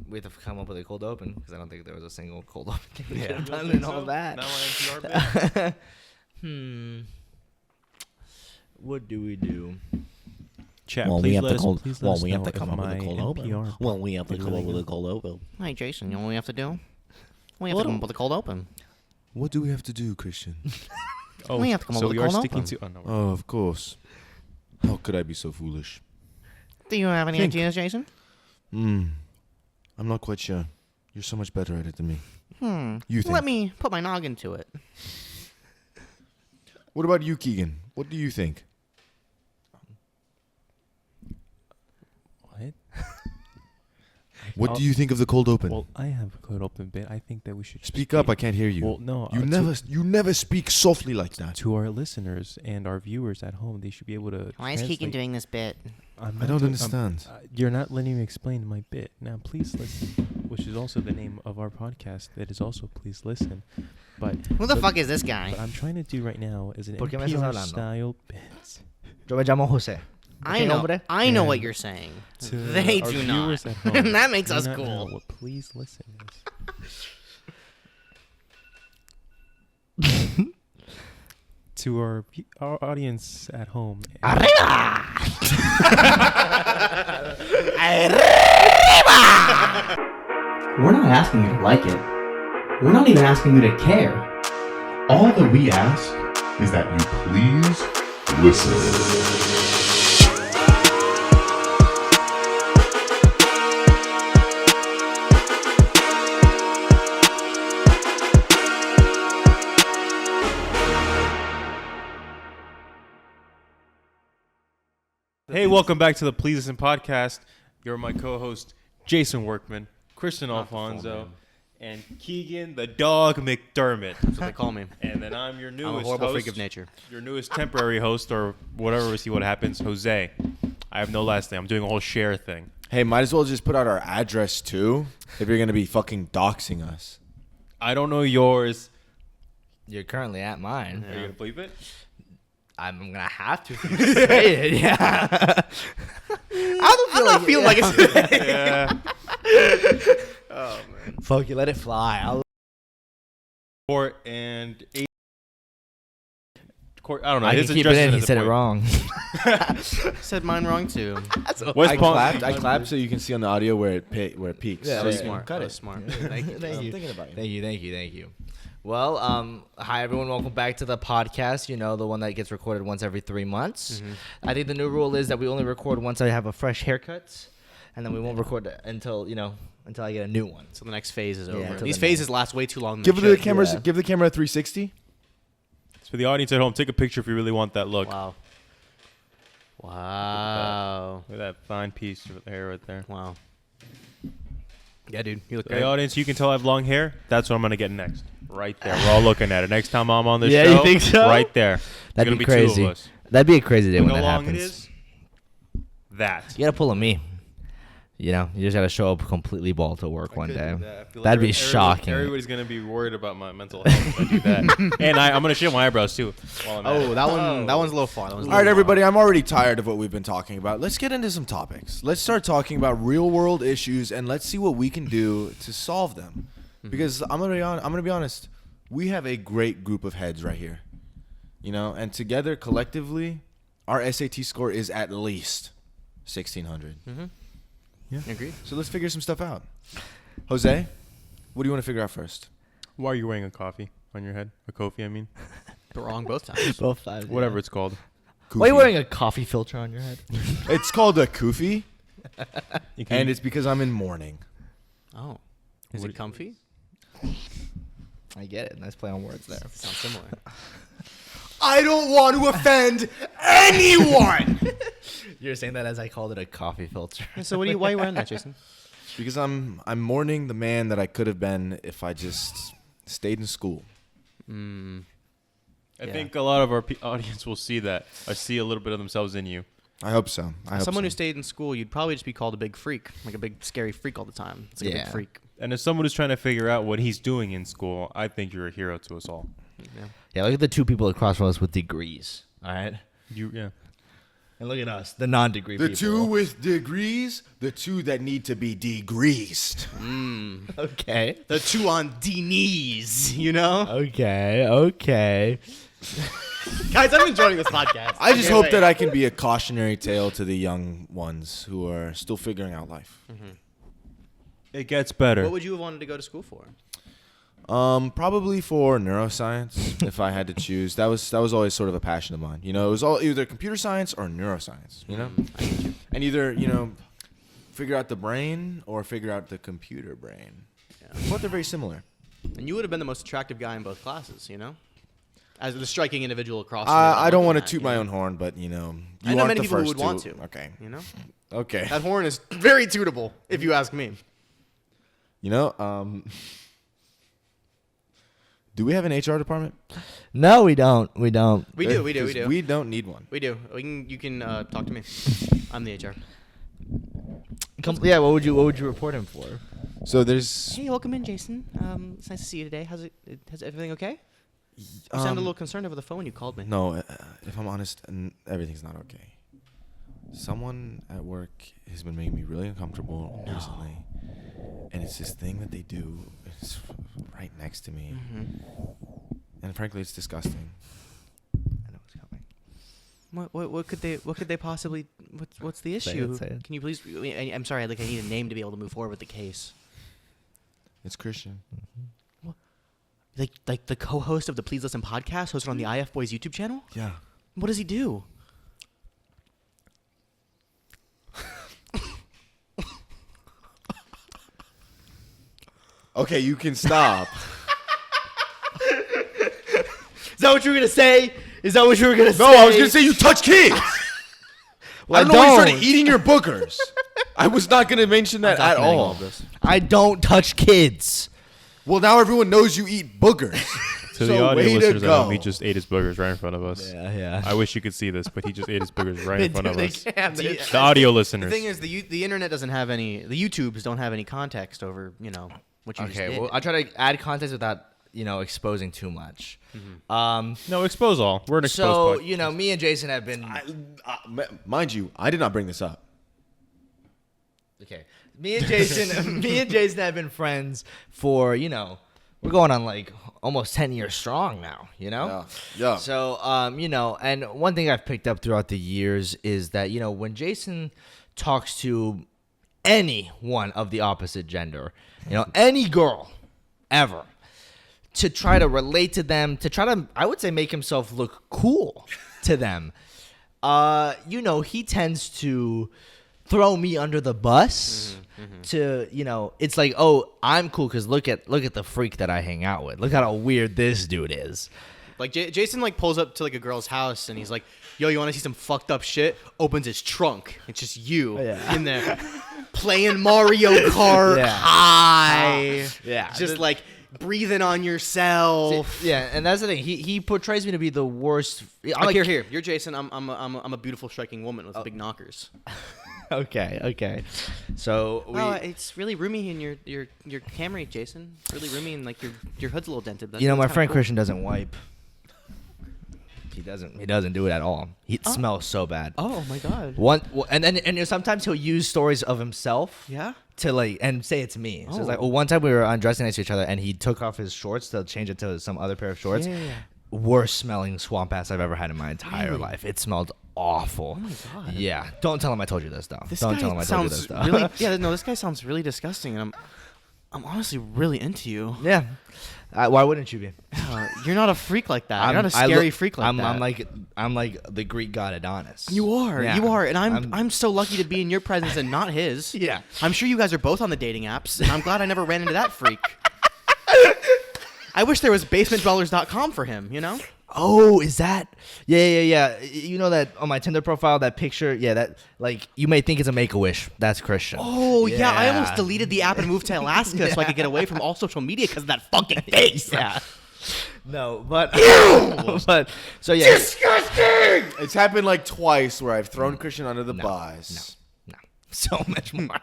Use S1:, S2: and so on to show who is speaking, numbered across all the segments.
S1: we have to come up with a cold open because I don't think there was a single cold open thing we could have
S2: You don't
S1: done
S2: think
S1: and all
S2: so?
S1: that.
S2: Not my NPR bit?
S1: What do we do?
S2: Chat,
S3: Well,
S2: please
S3: we have
S2: let
S3: to
S2: us,
S3: call.
S2: please let
S3: Well,
S2: us
S3: we have
S2: know
S3: to come
S2: if
S3: up with
S2: my
S3: a cold open.
S2: NPR
S3: Well, we have to
S2: did
S3: come
S2: really
S3: up with a
S2: good.
S3: cold open.
S4: Hi, Jason. You know what we have to do? We have to come up with a cold open.
S5: What do we have to do, Christian?
S2: Oh,
S4: We have to come up
S2: so
S4: with
S2: we
S4: a
S2: are
S4: cold
S2: sticking
S4: open.
S2: to. Oh, no.
S5: Oh, of course. How could I be so foolish?
S4: Do you have any
S5: Think.
S4: ideas, Jason?
S5: I'm not quite sure. You're so much better at it than me. You think?
S4: Let me put my noggin to it.
S5: What about you, Keegan? What do you think?
S2: What?
S5: What do you think of the cold open?
S2: Well, I have a cold open bit. I think that we should
S5: Speak up. I can't hear you.
S2: Well, no.
S5: You never speak softly like that.
S2: To our listeners and our viewers at home, they should be able to.
S4: Why is Keegan
S2: translate.
S4: doing this bit?
S5: I don't understand.
S2: You're not letting me explain my bit. Now, please listen, which is also the name of our podcast. That is also Please Listen. But
S4: Who the fuck is this guy?
S2: What I'm trying to do right now is an
S1: ¿Por qué me estás
S2: NPR
S1: hablando?
S2: style bit.
S1: Yo me llamo Jose.
S4: I know.
S1: hombre?
S4: I know
S2: Yeah.
S4: what you're saying.
S2: To
S4: They
S2: our
S4: do
S2: viewers
S4: not.
S2: at home,
S4: That makes
S2: do
S4: us
S2: not know
S4: cool.
S2: what Please Listen is. To our audience at home.
S4: Arriba!
S6: We're not asking you to like it. We're not even asking you to care.
S7: All that we ask is that you please listen.
S2: Hey, welcome back to the Please Listen podcast. You're my co-host, Jason Workman, Christian Alfonso, and Keegan the Dog McDermott.
S4: That's what they call me.
S2: And then I'm your newest
S4: I'm a horrible
S2: host,
S4: freak of nature.
S2: your newest temporary host, or whatever. We see what happens. Jose. I have no last name. I'm doing a whole share thing.
S5: Hey, might as well just put out our address too. If you're gonna be fucking doxing us.
S2: I don't know yours.
S1: You're currently at mine.
S2: Are you gonna bleep it?
S1: I'm gonna have to if you say it. Yeah.
S4: I'm not feeling like it's.
S2: Yeah.
S4: Oh man.
S1: Fuck you, let it fly.
S2: Court and eight. Court. I don't know.
S1: I can
S2: His
S1: keep it
S2: address
S1: in.
S2: is
S1: He
S2: at the
S1: said it
S2: point.
S1: wrong.
S4: Said mine wrong too.
S2: West
S5: I
S2: Palm.
S5: clapped so you can see on the audio where it peaks.
S1: Yeah,
S4: That
S5: So
S4: was
S5: you can
S4: smart.
S5: cut
S4: That
S5: it.
S4: was smart.
S1: Thank you. Thank
S5: I'm
S1: you.
S5: thinking about you.
S1: Thank you. Well, hi everyone. Welcome back to the podcast. You know, the one that gets recorded once every 3 months. I think the new rule is that we only record once I have a fresh haircut, and then we won't record until I get a new one.
S4: So the next phase is
S1: Yeah,
S4: over.
S1: until
S4: These
S1: the
S4: phases last way too long. than
S5: Give
S4: they
S5: the
S4: should.
S5: cameras.
S1: Yeah.
S5: Give the camera a 360.
S2: For the audience at home, take a picture if you really want that look.
S4: Wow. Wow.
S2: Look at that fine piece of hair right there.
S4: Wow. Yeah, dude. You look
S2: Hey,
S4: great.
S2: audience, you can tell I have long hair. That's what I'm going to get next. Right there. We're all looking at it. Next time I'm on this
S1: Yeah,
S2: show,
S1: you think so?
S2: right there.
S1: That'd
S2: There's
S1: be
S2: gonna
S1: crazy.
S2: Two of us.
S1: That'd be a crazy day
S2: You
S1: when
S2: know
S1: that
S2: how long
S1: happens.
S2: it is? That.
S1: You gotta pull a me. You know, you just gotta show up completely bald to work one day. That'd be shocking.
S2: Everybody's going to be worried about my mental health if I do that. And I'm going to shave my eyebrows, too. While I'm at
S4: Oh,
S2: it.
S4: that one's a little far. That one's a
S5: All right,
S4: little
S5: everybody. I'm already tired of what we've been talking about. Let's get into some topics. Let's start talking about real world issues and let's see what we can do to solve them. Because I'm gonna be honest. We have a great group of heads right here. You know, and together collectively, our SAT score is at least 1,600.
S4: Agreed.
S5: So let's figure some stuff out. Jose, what do you want to figure out first?
S2: Why are you wearing a coffee on your head? A Kofi, I mean.
S4: But wrong both times.
S1: Both sides.
S2: Whatever it's called.
S1: Why are you
S5: Kufi.
S1: wearing a coffee filter on your head?
S5: It's called a kufi,
S2: You can-
S5: and it's because I'm in mourning.
S4: Oh. Is it comfy?
S1: I get it. Nice play on words there.
S4: Sounds similar.
S5: I don't want to offend anyone.
S1: You're saying that as I called it a coffee filter.
S4: So why are you wearing that, Jason?
S5: Because I'm mourning the man that I could have been if I just stayed in school.
S2: I
S4: Yeah.
S2: think a lot of our audience will see that. I see a little bit of themselves in you.
S5: I hope so.
S4: Someone who stayed in school, you'd probably just be called a big freak, like a big scary freak all the time. It's like a
S1: Yeah.
S4: big freak.
S2: And as someone who's trying to figure out what he's doing in school, I think you're a hero to us all.
S1: Yeah, look at the two people across from us with degrees. All right.
S2: Yeah.
S1: And look at us, the non-degree
S5: The
S1: people.
S5: two with degrees, the two that need to be degreased.
S1: Okay.
S4: The two on D knees, you know?
S1: Okay.
S4: Guys, I'm enjoying this podcast.
S5: I just hope that I can be a cautionary tale to the young ones who are still figuring out life.
S2: It gets better.
S4: What would you have wanted to go to school for?
S5: Probably for neuroscience, if I had to choose. That was always sort of a passion of mine. You know, it was all either computer science or neuroscience. You know, and either figure out the brain or figure out the computer brain. Yeah. But they're very similar.
S4: And you would have been the most attractive guy in both classes, you know? As the striking individual across.
S5: I don't want to toot my own horn, but you know
S4: I know
S5: aren't
S4: many
S5: the
S4: people who
S5: first
S4: would want
S5: to.
S4: to.
S5: Okay.
S4: You know?
S5: Okay.
S4: That horn is very tootable, if you ask me.
S5: You know, do we have an HR department?
S1: No, we don't.
S4: We do.
S5: We don't need one.
S4: We do. You can talk to me. I'm the HR.
S1: Yeah. What would you report him for?
S5: So there's.
S4: Hey, welcome in, Jason. It's nice to see you today. How's everything okay? You sounded a little concerned over the phone when you called me.
S5: No, if I'm honest, everything's not okay. Someone at work has been making me really uncomfortable recently, and it's this thing that they do. It's right next to me, and frankly, it's disgusting.
S1: I know what's coming.
S4: What could they possibly? What's the
S1: Say
S4: issue?
S1: it.
S4: Can you please? I'm sorry. I need a name to be able to move forward with the case.
S5: It's Christian.
S4: Like the co-host of the Please Listen podcast, hosted on the IF Boys YouTube channel.
S5: Yeah.
S4: What does he do?
S5: Okay, you can stop.
S1: Is that what you were gonna say? Is that what you were gonna say?
S5: No, I was gonna say you touch kids.
S1: Well,
S5: I don't know when you started
S1: don't.
S5: eating your boogers. I was not gonna mention that at
S4: Documenting
S5: all.
S4: of this.
S1: I don't touch kids.
S5: Well, now everyone knows you eat boogers.
S2: To the
S5: So
S2: audio
S5: way to
S2: listeners at home,
S5: go.
S2: he just ate his boogers right in front of us.
S1: Yeah.
S2: I wish you could see this, but he just ate his boogers right in front of us.
S4: The
S2: The audio listeners.
S4: The thing is, the internet doesn't have any. The YouTubes don't have any context over what you just
S1: Okay.
S4: did.
S1: Well, I try to add context without exposing too much.
S2: No, expose all. We're an exposed
S1: So
S2: podcast.
S1: me and Jason have been
S5: Mind you, I did not bring this up.
S1: okay. Me and Jason have been friends for we're going on like almost 10 years strong now.
S5: Yeah.
S1: So, and one thing I've picked up throughout the years is that, when Jason talks to anyone of the opposite gender, any girl ever, to try to relate to them, to try to, I would say, make himself look cool to them, he tends to throw me under the bus. To it's like, oh, I'm cool because look at the freak that I hang out with. Look how weird this dude is.
S4: Like Jason pulls up to like a girl's house and he's like, "Yo, you want to see some fucked up shit?" Opens his trunk. It's just you in there playing Mario Kart high.
S1: Yeah.
S4: Just like breathing on yourself.
S1: Yeah, and that's the thing. He portrays me to be the worst.
S4: Like, here. You're Jason. I'm a beautiful, striking woman with big knockers.
S1: Okay. So
S4: It's really roomy in your Camry, Jason. It's really roomy and like your hood's a little dented.
S1: my
S4: That's
S1: friend
S4: kinda cool.
S1: Christian doesn't wipe. He doesn't do it at all. It smells so bad.
S4: Oh my god.
S1: And sometimes he'll use stories of himself.
S4: Yeah.
S1: To and say it's me. So it's like,
S4: Oh.
S1: one time we were undressing next to each other, and he took off his shorts to change it to some other pair of shorts.
S4: Yeah.
S1: Worst smelling swamp ass I've ever had in my entire
S4: Really?
S1: life. It smelled awful.
S4: Oh my god.
S1: Yeah. Don't tell him I told you this though. Don't tell him I told you this though.
S4: really. Yeah. No, this guy sounds really disgusting, and I'm honestly really into you.
S1: Yeah. Why wouldn't you be?
S4: You're not a freak like that. You're not a scary freak like that.
S1: I'm like the Greek god Adonis.
S4: You are.
S1: Yeah.
S4: You are. And I'm so lucky to be in your presence and not his.
S1: Yeah.
S4: I'm sure you guys are both on the dating apps, and I'm glad I never ran into that freak. I wish there was basementdwellers.com for him,
S1: Oh, is that? Yeah. You know that on my Tinder profile, that picture, that like you may think it's a Make-A-Wish. That's Christian.
S4: Oh, yeah. I almost deleted the app and moved to Alaska so I could get away from all social media because of that fucking face.
S1: Yeah. No, but so yeah.
S5: Disgusting! It's happened like twice where I've thrown Christian under the bus.
S1: No. So much more.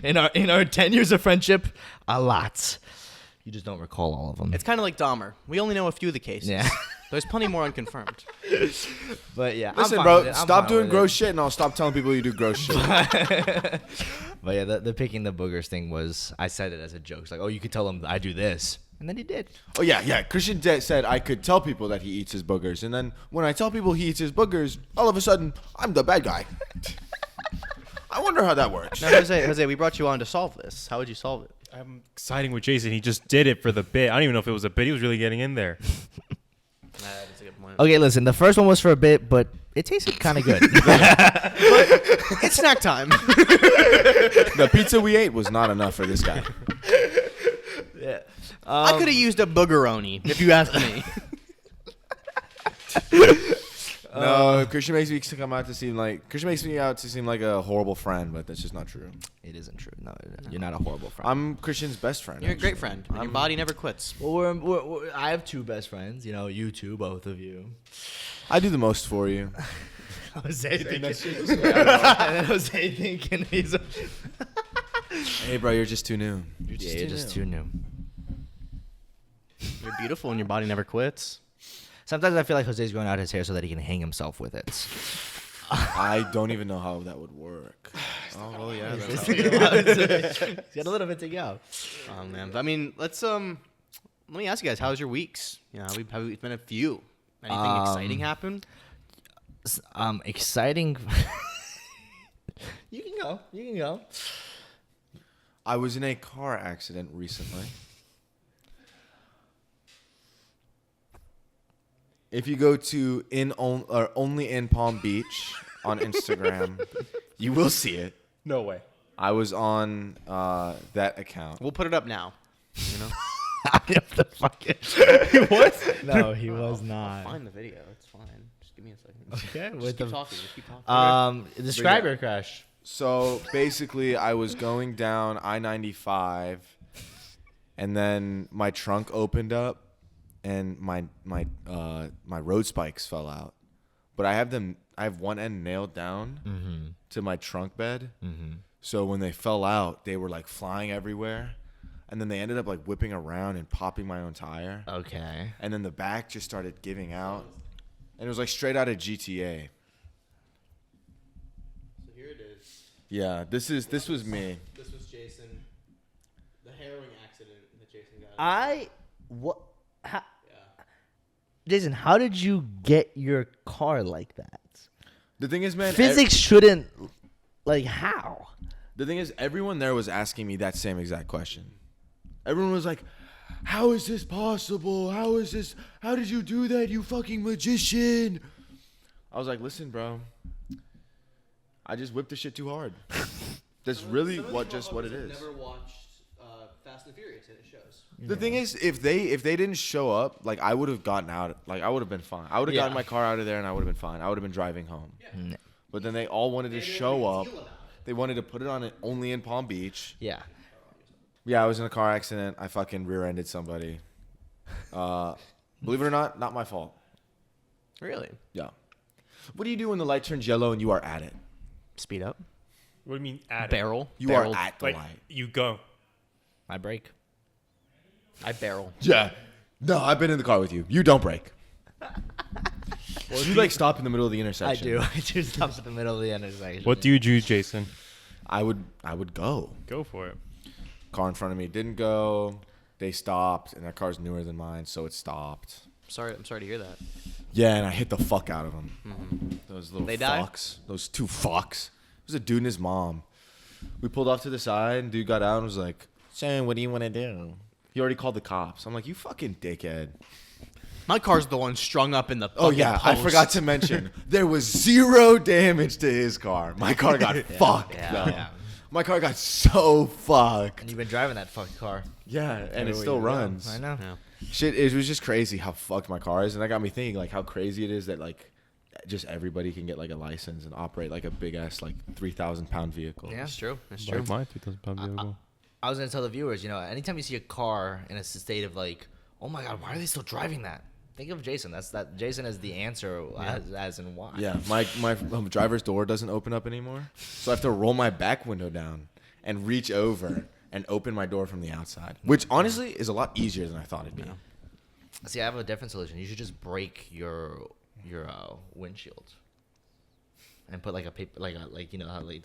S1: in our 10 years of friendship, a lot. You just don't recall all of them.
S4: It's kind of like Dahmer. We only know a few of the cases.
S1: Yeah.
S4: There's plenty more unconfirmed.
S1: But yeah,
S5: Listen,
S1: I'm fine
S5: bro,
S1: with it. I'm
S5: stop
S1: fine
S5: doing
S1: with
S5: gross
S1: it.
S5: shit, and I'll stop telling people you do gross shit.
S1: But yeah, the picking the boogers thing was, I said it as a joke. It's like, oh, you could tell him I do this, and then he did.
S5: Oh yeah. Christian said I could tell people that he eats his boogers, and then when I tell people he eats his boogers, all of a sudden I'm the bad guy. I wonder how that works.
S4: Now, Jose, we brought you on to solve this. How would you solve it?
S2: I'm siding with Jason. He just did it for the bit. I don't even know if it was a bit. He was really getting in there.
S4: That's a good point.
S1: Okay, listen, the first one was for a bit, but it tasted kind of good.
S4: It's snack time.
S5: The pizza we ate was not enough for this guy.
S1: Yeah.
S4: I could have used a boogeroni, if you ask me.
S5: No, Christian makes me out to seem like a horrible friend, but that's just not true.
S1: It isn't true. No, you're not a horrible friend.
S5: I'm Christian's best friend.
S4: You're a great
S5: actually.
S4: friend. And your body never quits.
S1: Well, I have two best friends. You know, you two, both of you.
S5: I do the most for you.
S1: Jose thinking, and then Jose thinking he's.
S5: Hey, bro, you're just too new.
S1: You're just too new.
S4: You're beautiful and your body never quits.
S1: Sometimes I feel like Jose's growing out his hair so that he can hang himself with it.
S5: I don't even know how that would work.
S4: Oh, well, yeah.
S1: He's got a little bit to go.
S4: Oh, man. But, I mean, let me ask you guys, how's your weeks? You know, it's been a few. Anything exciting happen?
S1: Exciting. You can go.
S5: I was in a car accident recently. If you go to only in Palm Beach on Instagram, you will see it.
S2: No way.
S5: I was on that account.
S4: We'll put it up now. You know?
S1: The fuck
S2: He was?
S1: No, he was not.
S4: Find the video. It's fine. Just give me a second.
S1: Okay,
S4: Just
S1: with
S4: keep
S1: the
S4: talking. Just keep talking.
S1: describe your crash.
S5: So basically, I was going down I-95, and then my trunk opened up, and my road spikes fell out. But I have one end nailed down to my trunk bed. Mm-hmm. So when they fell out, they were like flying everywhere, and then they ended up like whipping around and popping my own tire.
S1: Okay.
S5: And then the back just started giving out, and it was like straight out of GTA.
S4: So here it is.
S5: Yeah, this was me.
S4: This was Jason. The harrowing accident that Jason got.
S1: Jason, how did you get your car like that?
S5: The thing is, man,
S1: Physics shouldn't. Like, how?
S5: the thing is, everyone there was asking me that same exact question. Everyone was like, "How is this possible? How did you do that, you fucking magician?" I was like, "Listen, bro, I just whipped the shit too hard." That's really what it is.
S4: Never watched Fast and Furious, and it shows.
S5: The thing is, if they didn't show up, like I would have gotten out. Like I would have been fine. I would have gotten my car out of there, and I would have been fine. I would have been driving home.
S1: Yeah.
S5: But then they all wanted to show up. They wanted to put it on it only in Palm Beach.
S1: Yeah.
S5: Yeah, I was in a car accident. I fucking rear-ended somebody. Believe it or not my fault.
S4: Really?
S5: Yeah. What do you do when the light turns yellow and you are at it?
S4: Speed up.
S2: What do you mean at it?
S4: Barrel.
S5: You
S4: Barrel.
S5: are at the
S2: Like,
S5: light.
S2: you go.
S1: I brake.
S4: I barrel.
S5: Yeah. No, I've been in the car with you. You don't brake. You like stop in the middle of the
S1: I
S5: intersection.
S1: do. I do stop in the middle of the intersection.
S2: What do you do, Jason?
S5: I would go.
S2: Go for it.
S5: Car in front of me didn't go. They stopped, and that car's newer than mine, so it stopped.
S4: I'm sorry to hear that.
S5: Yeah, and I hit the fuck out of them. Those little
S4: They die?
S5: fucks. Those two fucks. It was a dude and his mom. We pulled off to the side, and dude got out and was like, "Son, what do you want to do?" He already called the cops. I'm like, "You fucking dickhead."
S4: My car's the one strung up in the
S5: Oh,
S4: fucking
S5: yeah, I
S4: post.
S5: forgot to mention. There was 0 damage to his car. My car got fucked. though.
S1: Yeah.
S5: My car got so fucked.
S1: And you've been driving that fucked car.
S5: Yeah, and it
S1: Everywhere
S5: still
S1: you go.
S5: runs.
S1: I know.
S4: Yeah.
S5: Shit, it was just crazy how fucked my car is. And that got me thinking, like, how crazy it is that, like, just everybody can get, like, a license and operate, like, a big-ass, like, 3,000-pound vehicle.
S1: Yeah.
S4: That's true. That's true.
S2: Like my 2,000-pound vehicle.
S1: I was gonna tell the viewers, anytime you see a car in a state of like, oh my god, why are they still driving that? Think of Jason. Jason is the answer as in why.
S5: Yeah, my driver's door doesn't open up anymore. So I have to roll my back window down and reach over and open my door from the outside, which honestly is a lot easier than I thought it'd be.
S1: See, I have a different solution. You should just break your windshield and put like a paper, like you know how like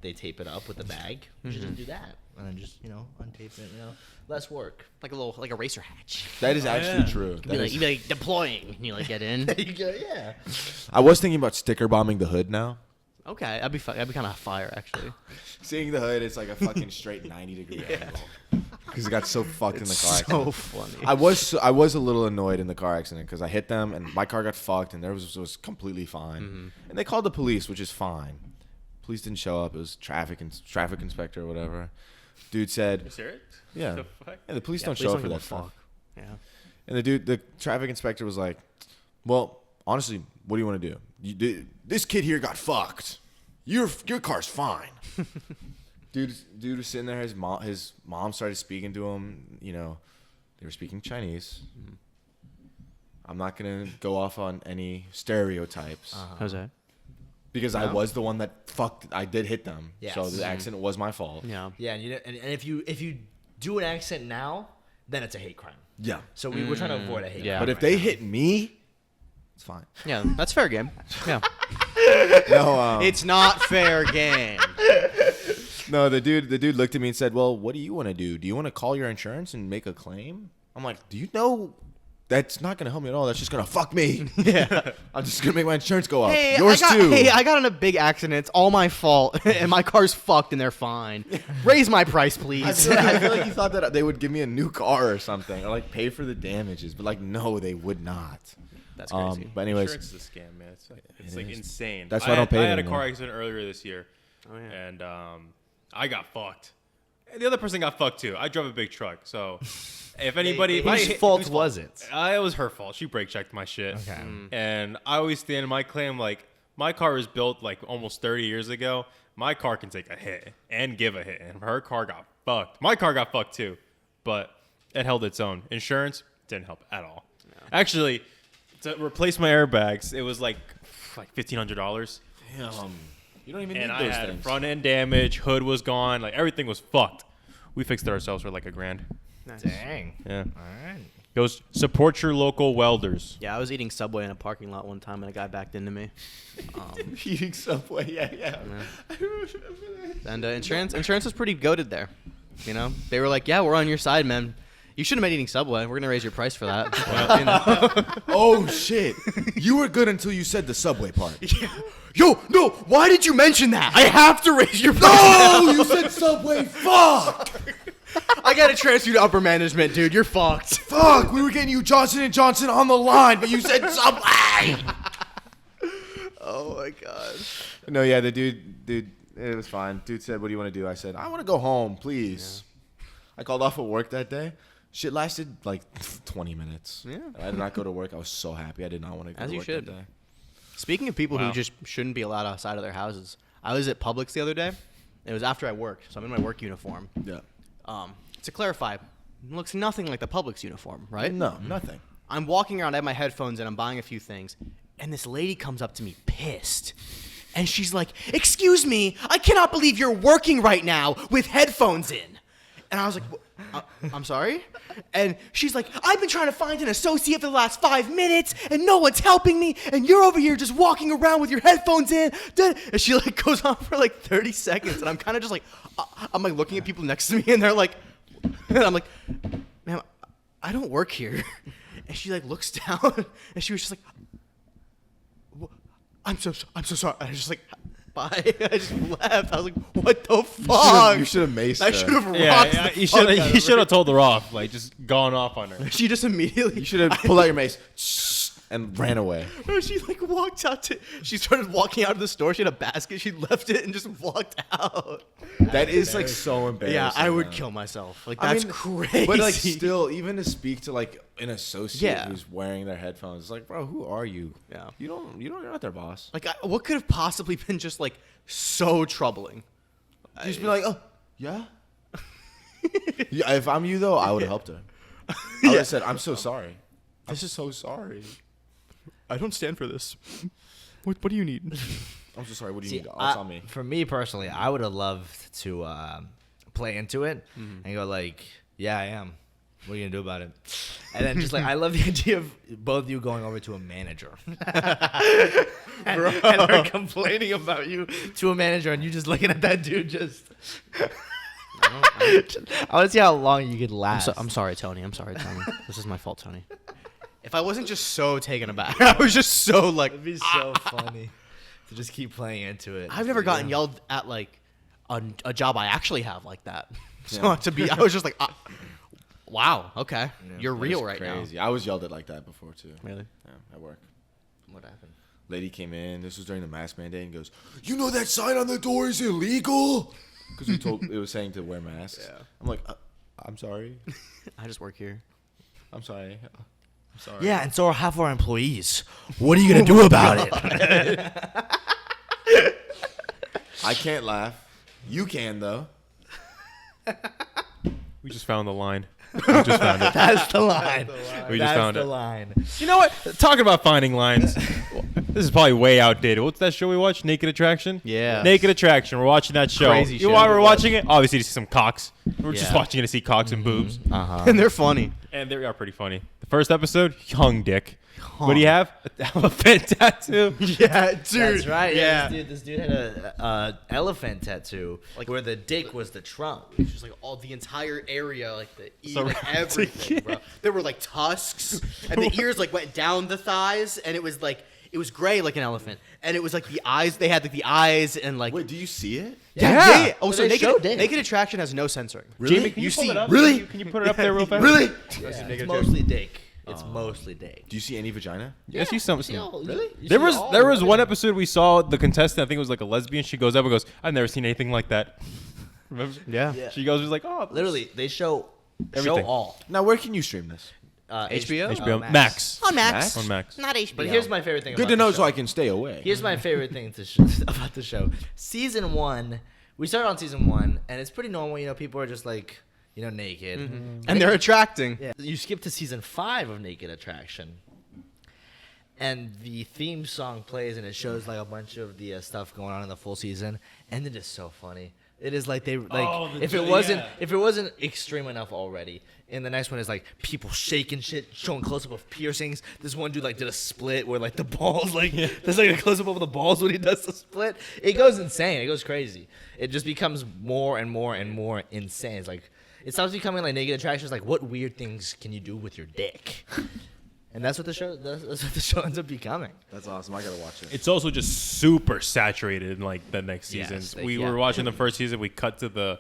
S1: they tape it up with the bag. You should just do that and then just untape it. Less work.
S4: Like a racer hatch.
S5: That is actually true.
S4: You'd be like deploying. And you like get in.
S1: You go, yeah.
S5: I was thinking about sticker bombing the hood now.
S4: Okay, that'd be kind of fire actually.
S5: Seeing the hood, it's like a fucking straight 90-degree angle. Because it got so fucked in the car accident.
S4: So funny.
S5: I was a little annoyed in the car accident because I hit them and my car got fucked and theirs was completely fine. And they called the police, which is fine. Police didn't show up. It was traffic inspector or whatever. Dude said,
S2: You serious?
S5: yeah.
S2: The fuck?
S5: Yeah, the police don't
S4: Please
S5: show up
S4: don't
S5: for
S4: give a
S5: that stuff.
S4: fuck. Yeah.
S5: And the traffic inspector was like, well, honestly, what do you want to do? This kid here got fucked. Your car's fine. Dude was sitting there. His mom started speaking to him. They were speaking Chinese. I'm not gonna go off on any stereotypes
S4: How's that?
S5: because I was the one that fucked. I did hit them,
S1: Yes.
S5: so the accident was my fault.
S4: Yeah.
S1: Yeah, and if you do an accent now, then it's a hate crime.
S5: Yeah.
S1: So we were trying to avoid a hate
S4: Yeah.
S1: crime.
S5: But if they hit me, it's fine.
S4: Yeah, that's fair game. Yeah.
S5: No,
S4: It's not fair game.
S5: no. The dude looked at me and said, "Well, what do you want to do? Do you want to call your insurance and make a claim?" I'm like, "Do you know that's not gonna help me at all? That's just gonna fuck me. Yeah, I'm just gonna make my insurance go up. Yours too.
S4: Hey, I got in a big accident. It's all my fault, and my car's fucked, and they're fine. Raise my price,
S5: I
S4: please.
S5: feel like he thought that they would give me a new car or something, or like pay for the damages. But like, no, they would not.
S4: That's crazy.
S5: But anyways,
S2: Insurance is a scam, man. It's
S5: It
S2: like
S5: is.
S2: insane.
S5: That's why I don't pay
S2: I had a
S5: anymore.
S2: car accident earlier this year,
S4: Oh, yeah.
S2: and I got fucked. And the other person got fucked too. I drove a big truck, so if anybody,
S1: Whose fault was it?
S2: It was her fault. She brake checked my shit.
S1: Okay.
S2: And I always stand in my claim like my car was built like almost 30 years ago. My car can take a hit and give a hit, and her car got fucked. My car got fucked too, but it held its own. Insurance didn't help at all. Actually, to replace my airbags, it was like $1,500.
S5: damn, you don't even
S2: And
S5: need
S2: I
S5: those
S2: had
S5: things.
S2: front end damage, hood was gone, like everything was fucked. We fixed it ourselves for like $1,000.
S4: Nice.
S1: Dang.
S2: Yeah.
S1: All right.
S2: Goes support your local welders.
S4: Yeah, I was eating Subway in a parking lot one time, and a guy backed into me.
S5: Eating Subway, yeah.
S4: And insurance was pretty goated there. They were like, "Yeah, we're on your side, man. You shouldn't have been eating Subway. We're gonna raise your price for that."
S5: Oh shit, you were good until you said the Subway part.
S4: Yo, no, why did you mention that? I have to raise your price.
S5: No, you said Subway. Fuck.
S4: I gotta transfer you to upper management, dude. You're fucked.
S5: Fuck, we were getting you Johnson & Johnson on the line, but you said Subway.
S4: Oh my god.
S5: No, yeah, the dude, it was fine. Dude said, what do you want to do? I said, I want to go home, please. Yeah. I called off at work that day. Shit lasted like 20 minutes.
S4: Yeah.
S5: I did not go to work. I was so happy. I did not want to go
S4: As
S5: to
S4: you
S5: work
S4: should.
S5: that day.
S4: Speaking of people
S2: Wow.
S4: who just shouldn't be allowed outside of their houses, I was at Publix the other day. It was after I worked, so I'm in my work uniform.
S5: Yeah.
S4: To clarify, it looks nothing like the Publix uniform, right?
S5: No, nothing.
S4: I'm walking around, I have my headphones in, I'm buying a few things, and this lady comes up to me pissed. And she's like, "Excuse me, I cannot believe you're working right now with headphones in." And I was like, I'm sorry? And she's like, "I've been trying to find an associate for the last 5 minutes, and no one's helping me, and you're over here just walking around with your headphones in." And she like goes on for like 30 seconds, and I'm kind of just like, I'm like looking at people next to me, and they're like, and I'm like, "Ma'am, I don't work here." And she like looks down, and she was just like, I'm so sorry. And I was just like, bye. I just left. I was like, what the fuck?
S5: You should have maced
S4: I
S5: her.
S4: should have rocked
S2: Yeah,
S4: the
S2: you
S4: fuck out of
S2: should
S4: her.
S2: have told her off, like just gone off on her.
S4: She just immediately.
S5: You should have pulled out your mace and ran away.
S4: She like walked out to. She started walking out of the store. She had a basket. She left it and just walked out.
S5: That is like so embarrassing.
S4: Yeah, I would
S5: man.
S4: kill myself. Like
S5: I
S4: that's
S5: mean,
S4: crazy.
S5: But like still, even to speak to like an associate
S4: Yeah.
S5: who's wearing their headphones, it's like, bro, who are you?
S4: Yeah.
S5: You're not their boss.
S4: like what could have possibly been just like so troubling?
S5: Just be like, oh, yeah. Yeah. If I'm you though, I would have helped her. I would have said, I'm so sorry. I'm just so sorry.
S4: I don't stand for this. What do you need?
S5: I'm so sorry. What do you
S1: See,
S5: need? It's on me.
S1: For me personally, I would have loved to play into it and go like, "Yeah, I am." What are you gonna do about it? And then just like I love the idea of both of you going over to a manager, and they're complaining about you to a manager, and you just looking at that dude just. I want to see how long you could last.
S4: I'm sorry, Tony. This is my fault, Tony. If I wasn't just so taken aback, I was just so like.
S1: It'd be so funny to just keep playing into it.
S4: I've never gotten yelled at like a job I actually have like that. So I was just like, wow, okay, you're real right
S5: crazy. I was yelled at like that before too.
S4: Really?
S5: Yeah, at work.
S1: What happened?
S5: Lady came in. This was during the mask mandate and goes, "You know that sign on the door is illegal." Because it was saying to wear masks. Yeah. I'm like, I'm sorry.
S4: I just work here.
S5: I'm sorry. I'm sorry.
S1: Yeah, and so are half our employees. What are you gonna do about it?
S5: I can't laugh. You can though.
S2: We just found the line. We just found it.
S1: That's the line.
S2: We just found
S1: the
S2: it.
S1: line.
S2: You know what? Talking about finding lines. This is probably way outdated. What's that show we watched? Naked Attraction?
S4: Yeah.
S2: Naked Attraction. We're watching that show.
S4: Crazy
S2: You know
S4: show.
S2: why we're watching it? Obviously to see some cocks. We're just
S4: Yeah.
S2: watching it to see cocks and boobs.
S4: And they're funny.
S2: And they are pretty funny. The first episode, hung dick. What do you have? An elephant tattoo.
S4: Yeah, dude.
S1: That's right.
S4: Yeah.
S1: This dude had a elephant tattoo, like where the dick was the trunk.
S4: It's just like all the entire area, like the ear,
S2: So
S4: like everything, bro. There were like tusks, and the ears like went down the thighs, and it was gray like an elephant, and it was like the eyes. They had like the eyes and like.
S5: Wait, do you see it?
S4: Yeah. Oh,
S1: But
S4: so
S1: they showed it.
S4: Naked Attraction has no censoring.
S2: Jamie, can you
S4: You
S2: pull
S4: see-
S2: it up?
S5: Really?
S2: Can you put it up there real fast?
S5: Really?
S1: Yeah, it's mostly dick. It's mostly dick.
S5: Do you see any vagina?
S2: Yes, you some.
S1: Really?
S2: There was one episode we saw the contestant. I think it was like a lesbian. She goes up and goes, "I've never seen anything like that." Remember?
S4: Yeah.
S2: She goes, "Was like, oh,
S1: Literally, they show
S2: Everything.
S1: all.
S5: Now, where can you stream this?
S4: HBO?
S2: HBO Max.
S4: On Max.
S2: On Max.
S4: Not HBO.
S1: But here's my favorite thing.
S5: Good
S1: about
S5: to know
S1: the
S5: so
S1: show.
S5: I can stay away.
S1: Here's my favorite thing about the show. Season 1, we started on season 1, and it's pretty normal. You know, people are just like, you know, naked.
S4: And they're attracting.
S1: Yeah. You skip to season 5 of Naked Attraction, and the theme song plays, and it shows like a bunch of the stuff going on in the full season, and it is so funny. It is like they like if it wasn't extreme enough already. And the next one is like people shaking shit, showing close up of piercings. This one dude like did a split where like the balls like there's like a close up of the balls when he does the split. It goes insane. It goes crazy. It just becomes more and more and more insane. It's like it stops becoming like Naked Attraction. It's like what weird things can you do with your dick? And that's what the show. That's what the show ends up becoming.
S5: That's awesome. I gotta watch it.
S2: It's also just super saturated in like the next
S1: Yes,
S2: seasons.
S1: like,
S2: We
S1: yeah.
S2: were watching the first season. We cut to the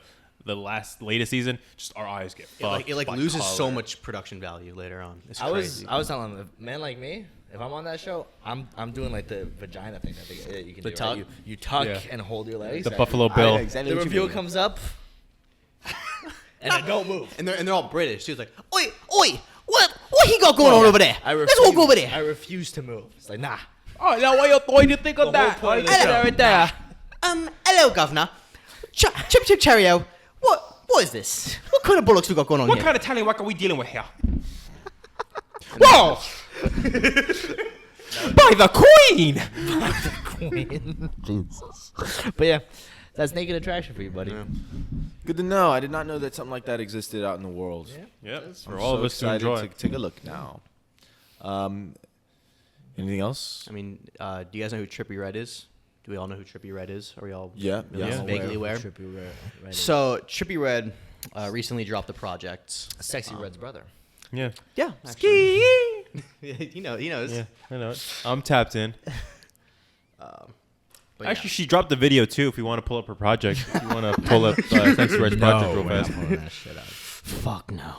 S2: latest season. Just our eyes get fucked.
S4: It
S2: by
S4: loses so
S2: color.
S4: much production value later on. It's
S1: I
S4: crazy.
S1: was telling them, man like me, if I'm on that show, I'm doing like the vagina thing. I think you can
S4: The
S1: do.
S4: tuck?
S1: Right? You tuck
S2: Yeah.
S1: and hold your legs.
S2: The Buffalo Bill.
S5: exactly
S1: The
S5: what you
S1: reveal
S5: mean.
S1: comes up, and I don't move.
S4: and they're all British. She was like, oi, what he got going on over there? Let's walk over there.
S1: I refuse to move. It's like nah.
S2: Oh, now what do you think of
S1: The whole point of the show.
S2: right there.
S4: Hello, Governor. Chip Cheerio. What is this? What kind of bollocks we got going on
S2: What
S4: here?
S2: kind of tallywhack are we dealing with here? Whoa! By the Queen!
S1: Queen. Jesus. But yeah, that's Naked Attraction for you, buddy.
S5: Good to know. I did not know that something like that existed out in the world.
S2: Yep,
S5: I'm
S2: for all
S5: so
S2: of us to
S5: excited
S2: enjoy.
S5: to take a look now. Anything else?
S4: I mean, do you guys know who Trippie Redd is? Do we all know who Trippie Redd is? Are we all
S5: Yeah,
S2: Yeah.
S5: I'm
S4: vaguely aware?
S1: Right.
S4: So Trippie Redd recently dropped a project.
S1: Sexy Red's brother.
S2: Yeah.
S4: Yeah, ski. he knows.
S2: Yeah, I know it. I'm tapped in.
S4: But
S2: Actually, she dropped the video too. If you want to pull up her project, if you want to pull up Sexy Red's project real fast.
S4: fuck no.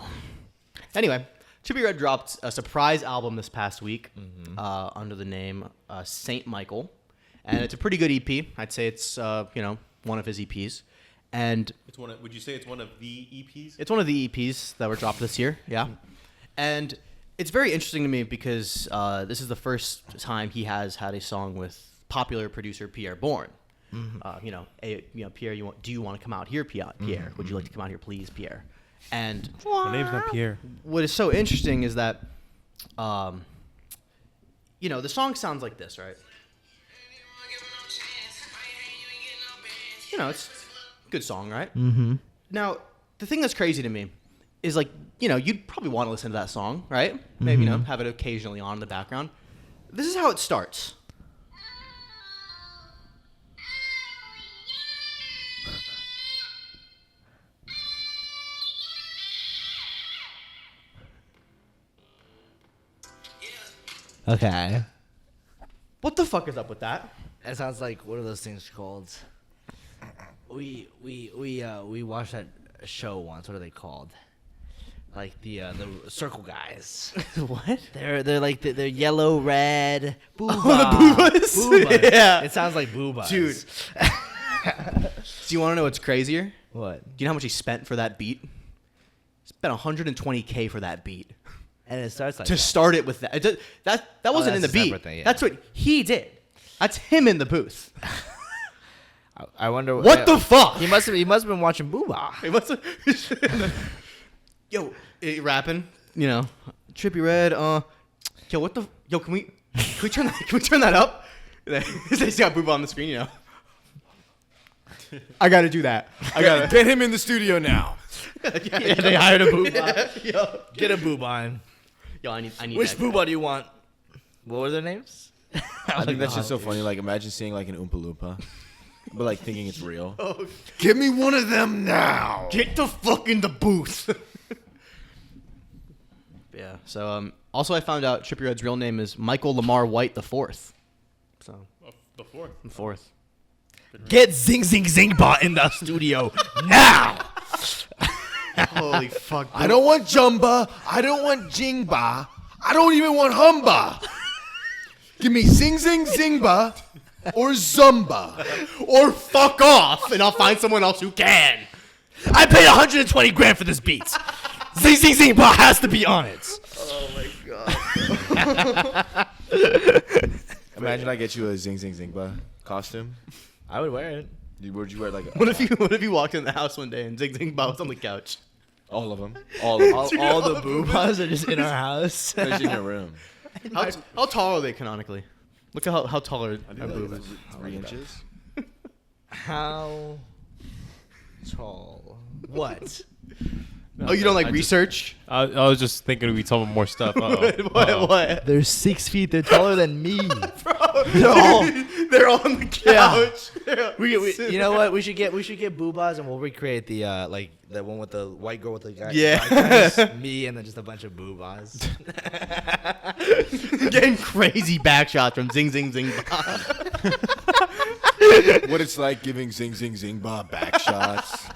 S4: Anyway, Trippie Redd dropped a surprise album this past week under the name Saint Michael, and it's a pretty good EP. I'd say it's one of his EPs, and
S2: It's one. Would you say it's one of the EPs?
S4: it's one of the EPs that were dropped this year. Yeah, and it's very interesting to me because this is the first time he has had a song with popular producer Pierre Bourne. Pierre, do you want to come out here, Pierre? Would you like to come out here, please, Pierre? And
S2: My name's not Pierre.
S4: what is so interesting is that, the song sounds like this, right? It's a good song, right? Mm-hmm. Now, the thing that's crazy to me is like, you'd probably want to listen to that song, right? Maybe, have it occasionally on in the background. This is how it starts.
S1: Okay.
S4: What the fuck is up with that?
S1: It sounds like, what are those things called? We watched that show once. What are they called? Like the circle guys.
S4: What?
S1: They're like they're yellow, red. Booba.
S4: Oh, the boobas?
S1: Boobas.
S4: Yeah.
S1: It sounds like boobas.
S4: Dude. Do you want to know what's crazier?
S1: What?
S4: Do you know how much he spent for that beat? He spent $120K for that beat.
S1: And it starts like
S4: To start it with that. That wasn't in the
S1: that's a
S4: beat.
S1: separate thing, yeah.
S4: That's what he did. That's him in the booth.
S1: I wonder
S4: What the fuck?
S1: He must have been watching Booba.
S4: He must have. Yo, rapping. Trippy Red. Yo, what the? Yo, can we turn that? Can we turn that up? He's got Booba on the screen. I gotta do that. I gotta
S5: Get him in the studio now.
S1: Yeah, they hired a Booba.
S4: Yo,
S1: Get a Booba on.
S4: I need.
S1: Which
S4: that.
S1: Booba do you want? What were their names?
S5: I think that's just so funny. Like, imagine seeing like an Oompa Loompa, but like thinking it's real.
S4: Oh,
S5: Give me one of them now.
S4: get the fuck in the booth. Yeah. So also I found out Trippie Redd's real name is Michael Lamar White the Fourth. So
S2: The fourth.
S4: the fourth.
S1: Get Zing Zing Zingba in the studio now.
S4: Holy fuck!
S5: I don't want Jumba. I don't want Jingba. I don't even want Humba. Give me Zing Zing Zingba or Zumba.
S4: Or fuck off, and I'll find someone else who can.
S1: I paid 120 grand for this beat. Zing Zing Zingba has to be on it.
S4: Oh my god.
S5: Imagine I get you a Zing Zing Zingba costume.
S1: I would wear it.
S5: Would you wear like
S4: What if you walked in the house one day and Zing Zing Bob was on the couch?
S5: all of them? All of them.
S1: All the Boobas are just in our house.
S5: Especially in your room.
S4: How tall are they canonically? Look at how tall are our boobas.
S5: 3 inches.
S1: How tall? What?
S4: Oh, you don't like research?
S2: I was just thinking we told him more stuff.
S4: What?
S1: They're 6 feet. They're taller than me.
S4: They're on the couch.
S1: You know what? We should get Boobas and we'll recreate the like the one with the white girl with the guy.
S4: Yeah.
S1: guys, me and then just a bunch of Boobas.
S4: Getting crazy back shots from Zing Zing Zing Bob.
S5: What it's like giving Zing Zing Zingba back shots.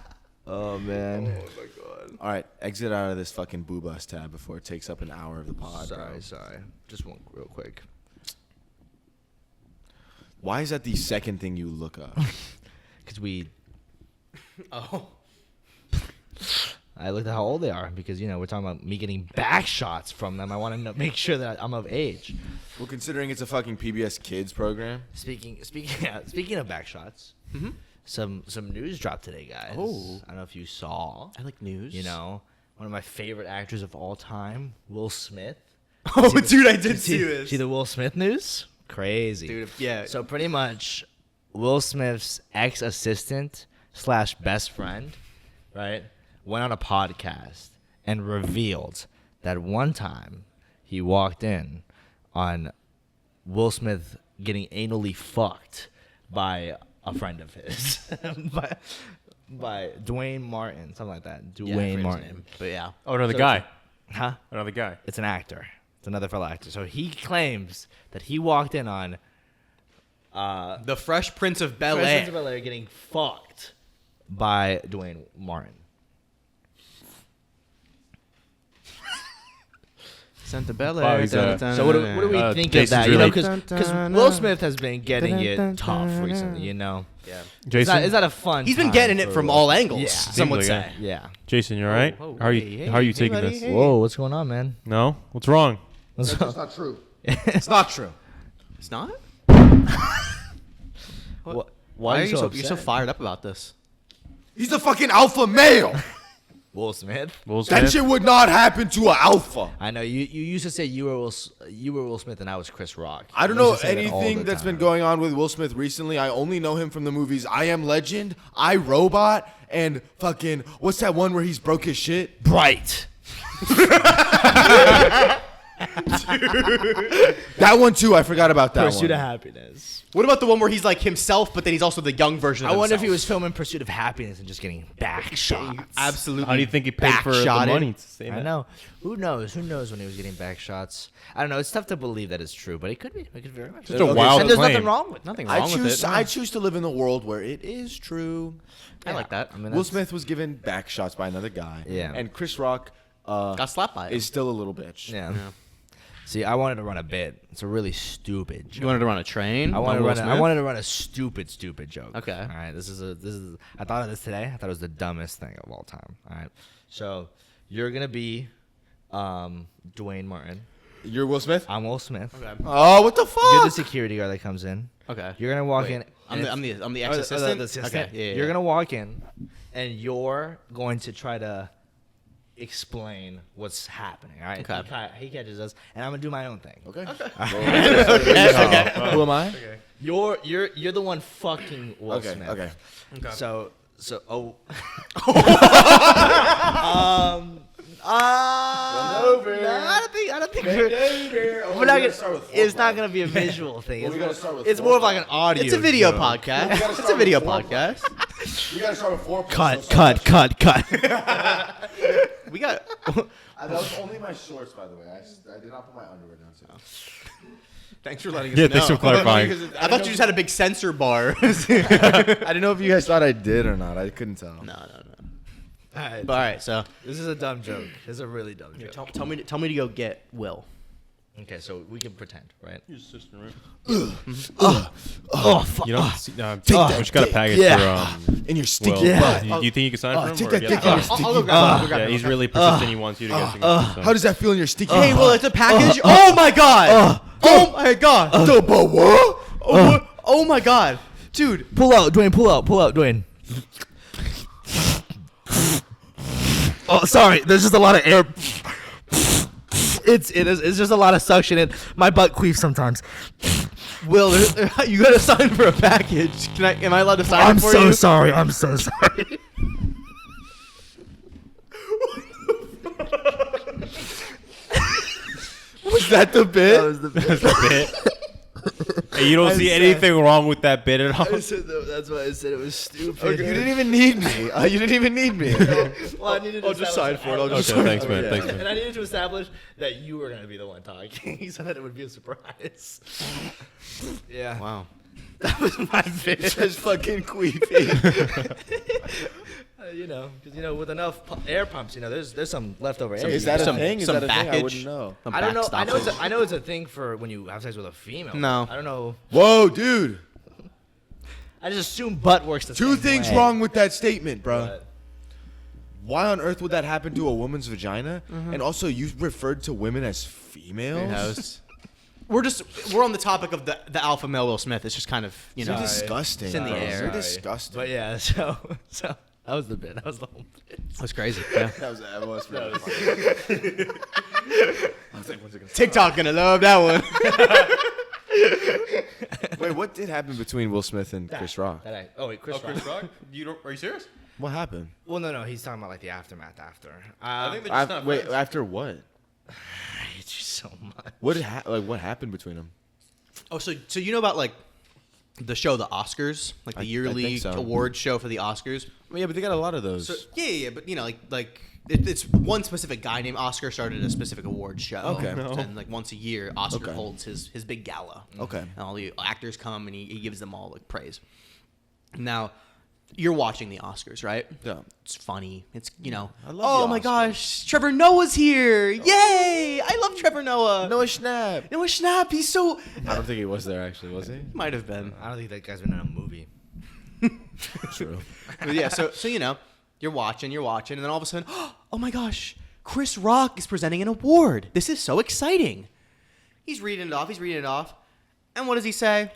S1: Oh man.
S4: Oh my god.
S5: All right, exit out of this fucking Boobas tab before it takes up an hour of the pod. bro.
S1: Sorry. Just one real quick.
S5: Why is that the second thing you look up?
S1: Because we.
S4: Oh.
S1: I looked at how old they are because we're talking about me getting back shots from them. I want to make sure that I'm of age.
S5: Well, considering it's a fucking PBS Kids program.
S1: Speaking of back shots, some news dropped today, guys.
S4: Oh.
S1: I don't know if you saw.
S4: I like news.
S1: One of my favorite actors of all time, Will Smith.
S4: Oh, dude, I did see this.
S1: See the Will Smith news? Crazy.
S4: Dude, yeah.
S1: So pretty much, Will Smith's ex-assistant / best friend, right, went on a podcast and revealed that one time he walked in on Will Smith getting anally fucked by a friend of his, by Dwayne Martin, something like that. Dwayne Martin.
S4: But yeah.
S2: Oh, another
S1: So-
S2: guy.
S1: Huh?
S2: Another guy.
S1: It's an actor. It's another fellow actor. So he claims that he walked in on
S4: The Fresh Prince of Bel
S1: Prince of
S4: Air.
S1: Bel-Air getting fucked by Dwayne Martin.
S4: Santa Bel
S2: Wow,
S4: Air.
S2: he's
S1: So what do we think of
S2: Jason's
S1: that?
S2: really-
S1: Because Will Smith has been getting it tough recently.
S4: Yeah.
S2: Jason.
S1: Is that a fun?
S4: He's been
S1: time
S4: getting it
S1: for
S4: from
S1: Will
S4: all
S1: Smith?
S4: angles.
S1: Yeah.
S4: Some would
S2: Seems like
S4: say.
S1: Yeah.
S2: Jason, you all right?
S4: Whoa,
S2: How are you?
S4: hey,
S2: how are you
S4: hey,
S2: taking
S4: buddy,
S2: this?
S4: hey.
S1: Whoa, what's going on, man?
S2: No. What's wrong?
S1: What's
S3: That's not true.
S4: It's not true. It's not?
S1: Why
S4: Why are you so
S1: upset?
S4: fired up about this?
S5: He's a fucking alpha male.
S1: Will Smith.
S2: Will Smith.
S5: That shit would not happen to an alpha.
S1: I know you used to say you were Will Smith and I was Chris Rock.
S5: I don't
S1: You
S5: know
S1: used to say that all
S5: anything
S1: the
S5: that's
S1: time.
S5: been going on with Will Smith recently. I only know him from the movies I Am Legend, I, Robot, and fucking, what's that one where he's broke his shit?
S1: Bright.
S5: That one too, I forgot about that
S1: Pursuit
S5: one.
S1: of Happiness.
S4: What about the one where he's like himself, but then he's also the young version of
S1: I wonder if
S4: himself?
S1: he was filming Pursuit of Happiness and just getting back shots.
S4: Absolutely.
S2: How do you think he paid for the
S4: backshotted.
S2: money to say
S1: I
S2: that?
S1: know. Who knows? Who knows when he was getting back shots? I don't know. It's tough to believe that it's true, but it could be. It could very much.
S2: Just a wild
S1: and there's
S2: claim.
S1: nothing wrong with
S4: Nothing
S5: I
S4: wrong with
S5: choose,
S4: it.
S5: I choose to live in the world where it is true.
S4: I like that.
S1: I mean,
S5: Will
S1: that's-
S5: Smith was given back shots by another guy.
S1: Yeah.
S5: And Chris Rock
S4: Got slapped by it.
S5: is still a little bitch.
S1: Yeah. See, I wanted to run a bit. It's a really stupid joke.
S4: You wanted to run a train?
S1: I wanted to
S4: Will
S1: run.
S4: Smith?
S1: I wanted to run a stupid joke.
S4: Okay.
S1: All right. This is. I thought of this today. I thought it was the dumbest thing of all time. All right. So you're gonna be, Dwayne Martin.
S5: You're Will Smith?
S1: I'm Will Smith.
S4: Okay.
S5: Oh, what the
S1: You're the
S5: fuck?
S1: security guard that comes in.
S4: Okay.
S1: You're gonna walk
S4: Wait,
S1: in.
S4: I'm
S1: and
S4: the
S1: Oh,
S4: ex-assistant?
S1: the assistant.
S4: Okay. Yeah,
S1: You're gonna walk in, and you're going to try to explain what's happening. All right.
S4: Okay.
S1: He catches us, and I'm gonna do my own thing.
S5: Okay.
S4: Okay.
S5: Who am I?
S1: You're the one fucking Will
S5: Okay.
S1: Smith.
S5: Okay.
S1: So oh. I don't think we're not gonna. It's not gonna be a visual thing.
S5: we gotta start with
S1: It's more of like an audio.
S4: It's a video
S1: joke.
S4: podcast. It's a video podcast.
S5: We gotta start with 4.
S1: Cut.
S4: We got.
S5: That was only my shorts, by the way. I did not put my underwear down today.
S4: Thanks for letting us
S2: Yeah,
S4: know.
S2: thanks for clarifying.
S4: I thought you just had a big censor bar.
S5: I didn't know if you guys thought I did or not. I couldn't tell.
S4: No.
S1: All right.
S4: But all right, so
S1: This is a dumb joke. This is a really dumb joke.
S4: tell me to go get Will.
S1: Okay, so we can pretend, right?
S2: Your sister, right?
S1: Oh fuck.
S2: You don't see, no,
S5: Take
S2: we
S5: that
S2: just got a
S5: dick.
S2: package
S1: Yeah.
S2: for
S5: In your
S2: Will.
S5: stinky
S1: Yeah.
S5: butt.
S2: You think you can sign for him?
S5: take
S2: or
S5: that
S2: get
S5: dick
S2: that?
S5: in your stinky
S4: I'll go
S5: butt.
S4: grab him.
S2: Yeah, he's really persistent. He wants you to get some.
S5: How does that feel in your stinky
S4: Hey,
S5: butt?
S4: Will, it's a package. Oh my god. Oh my god.
S5: The but what?
S4: Oh my god, dude.
S1: Pull out, Dwayne. Pull out, Dwayne. Oh, sorry. There's just a lot of air. It's just a lot of suction, and my butt queefs sometimes.
S4: Will, you got to sign for a package. Am I allowed to sign
S1: I'm
S4: it for
S1: so
S4: you?
S1: sorry. I'm so sorry.
S5: Was that the bit?
S1: That was the best.
S2: Bit. Hey, you don't see anything wrong with that bit at all.
S1: That's why I said it was stupid.
S5: You didn't even need me. You didn't even need me.
S1: Well, I needed to
S4: I'll just sign for it. I'll just
S2: Okay, thanks, man. Thanks, man.
S1: And I needed to establish that you were going to be the one talking so that it would be a surprise. Yeah.
S4: Wow.
S1: That was my bit.
S5: Just fucking queefy.
S1: Because with enough air pumps, there's some leftover air.
S5: Is that a
S4: Some-
S5: thing? Is
S4: some
S5: that a thing? I
S4: package.
S5: wouldn't know.
S1: I don't know. I know it's a thing for when you have sex with a female.
S4: No.
S1: I don't know.
S5: Whoa, dude.
S1: I just assume butt works the
S5: Two
S1: same
S5: things
S1: way.
S5: wrong with that statement, bro.
S1: But-
S5: Why on earth would that happen to a woman's vagina? And also, you referred to women as females?
S4: We're on the topic of the alpha male Will Smith. It's just kind of
S5: You're
S1: Sorry.
S5: disgusting.
S4: It's in the
S5: bro.
S4: air.
S5: You're
S1: Sorry.
S5: disgusting.
S1: But yeah, so that was the bit. That was the whole bit.
S4: That's crazy. Yeah.
S5: That was really funny. I was like, when's it gonna
S4: TikTok gonna love that one.
S5: stop? Wait, what did happen between Will Smith and Chris Rock?
S1: Oh wait, Chris Rock.
S2: Rock? Are you serious?
S5: What happened?
S1: Well, no, he's talking about like the aftermath after.
S2: I think they're just not
S5: Wait,
S2: friends.
S5: after what?
S1: I hate you so much.
S5: What happened between them?
S4: Oh, so you know about like the show, the Oscars, like the
S5: I
S4: yearly
S5: think so.
S4: award show for the Oscars.
S5: Yeah, but they got a lot of those.
S4: So yeah, but it's one specific guy named Oscar started a specific award show.
S5: Okay.
S4: And like once a year, Oscar
S5: Okay.
S4: holds his big gala.
S5: Okay.
S4: And all the actors come and he gives them all like praise. Now, you're watching the Oscars, right?
S5: Yeah.
S4: It's funny. It's
S5: I love
S4: oh
S5: the
S4: my
S5: Oscars.
S4: gosh, Trevor Noah's here! Yay! I love Trevor Noah.
S5: Noah Schnapp.
S4: Noah Schnapp. He's so
S5: I don't think he was there actually, was he?
S4: might have been.
S1: I don't think that guy's been in a movie.
S5: True.
S4: But yeah, so you're watching, and then all of a sudden, oh my gosh, Chris Rock is presenting an award. This is so exciting. He's reading it off, and what does he say?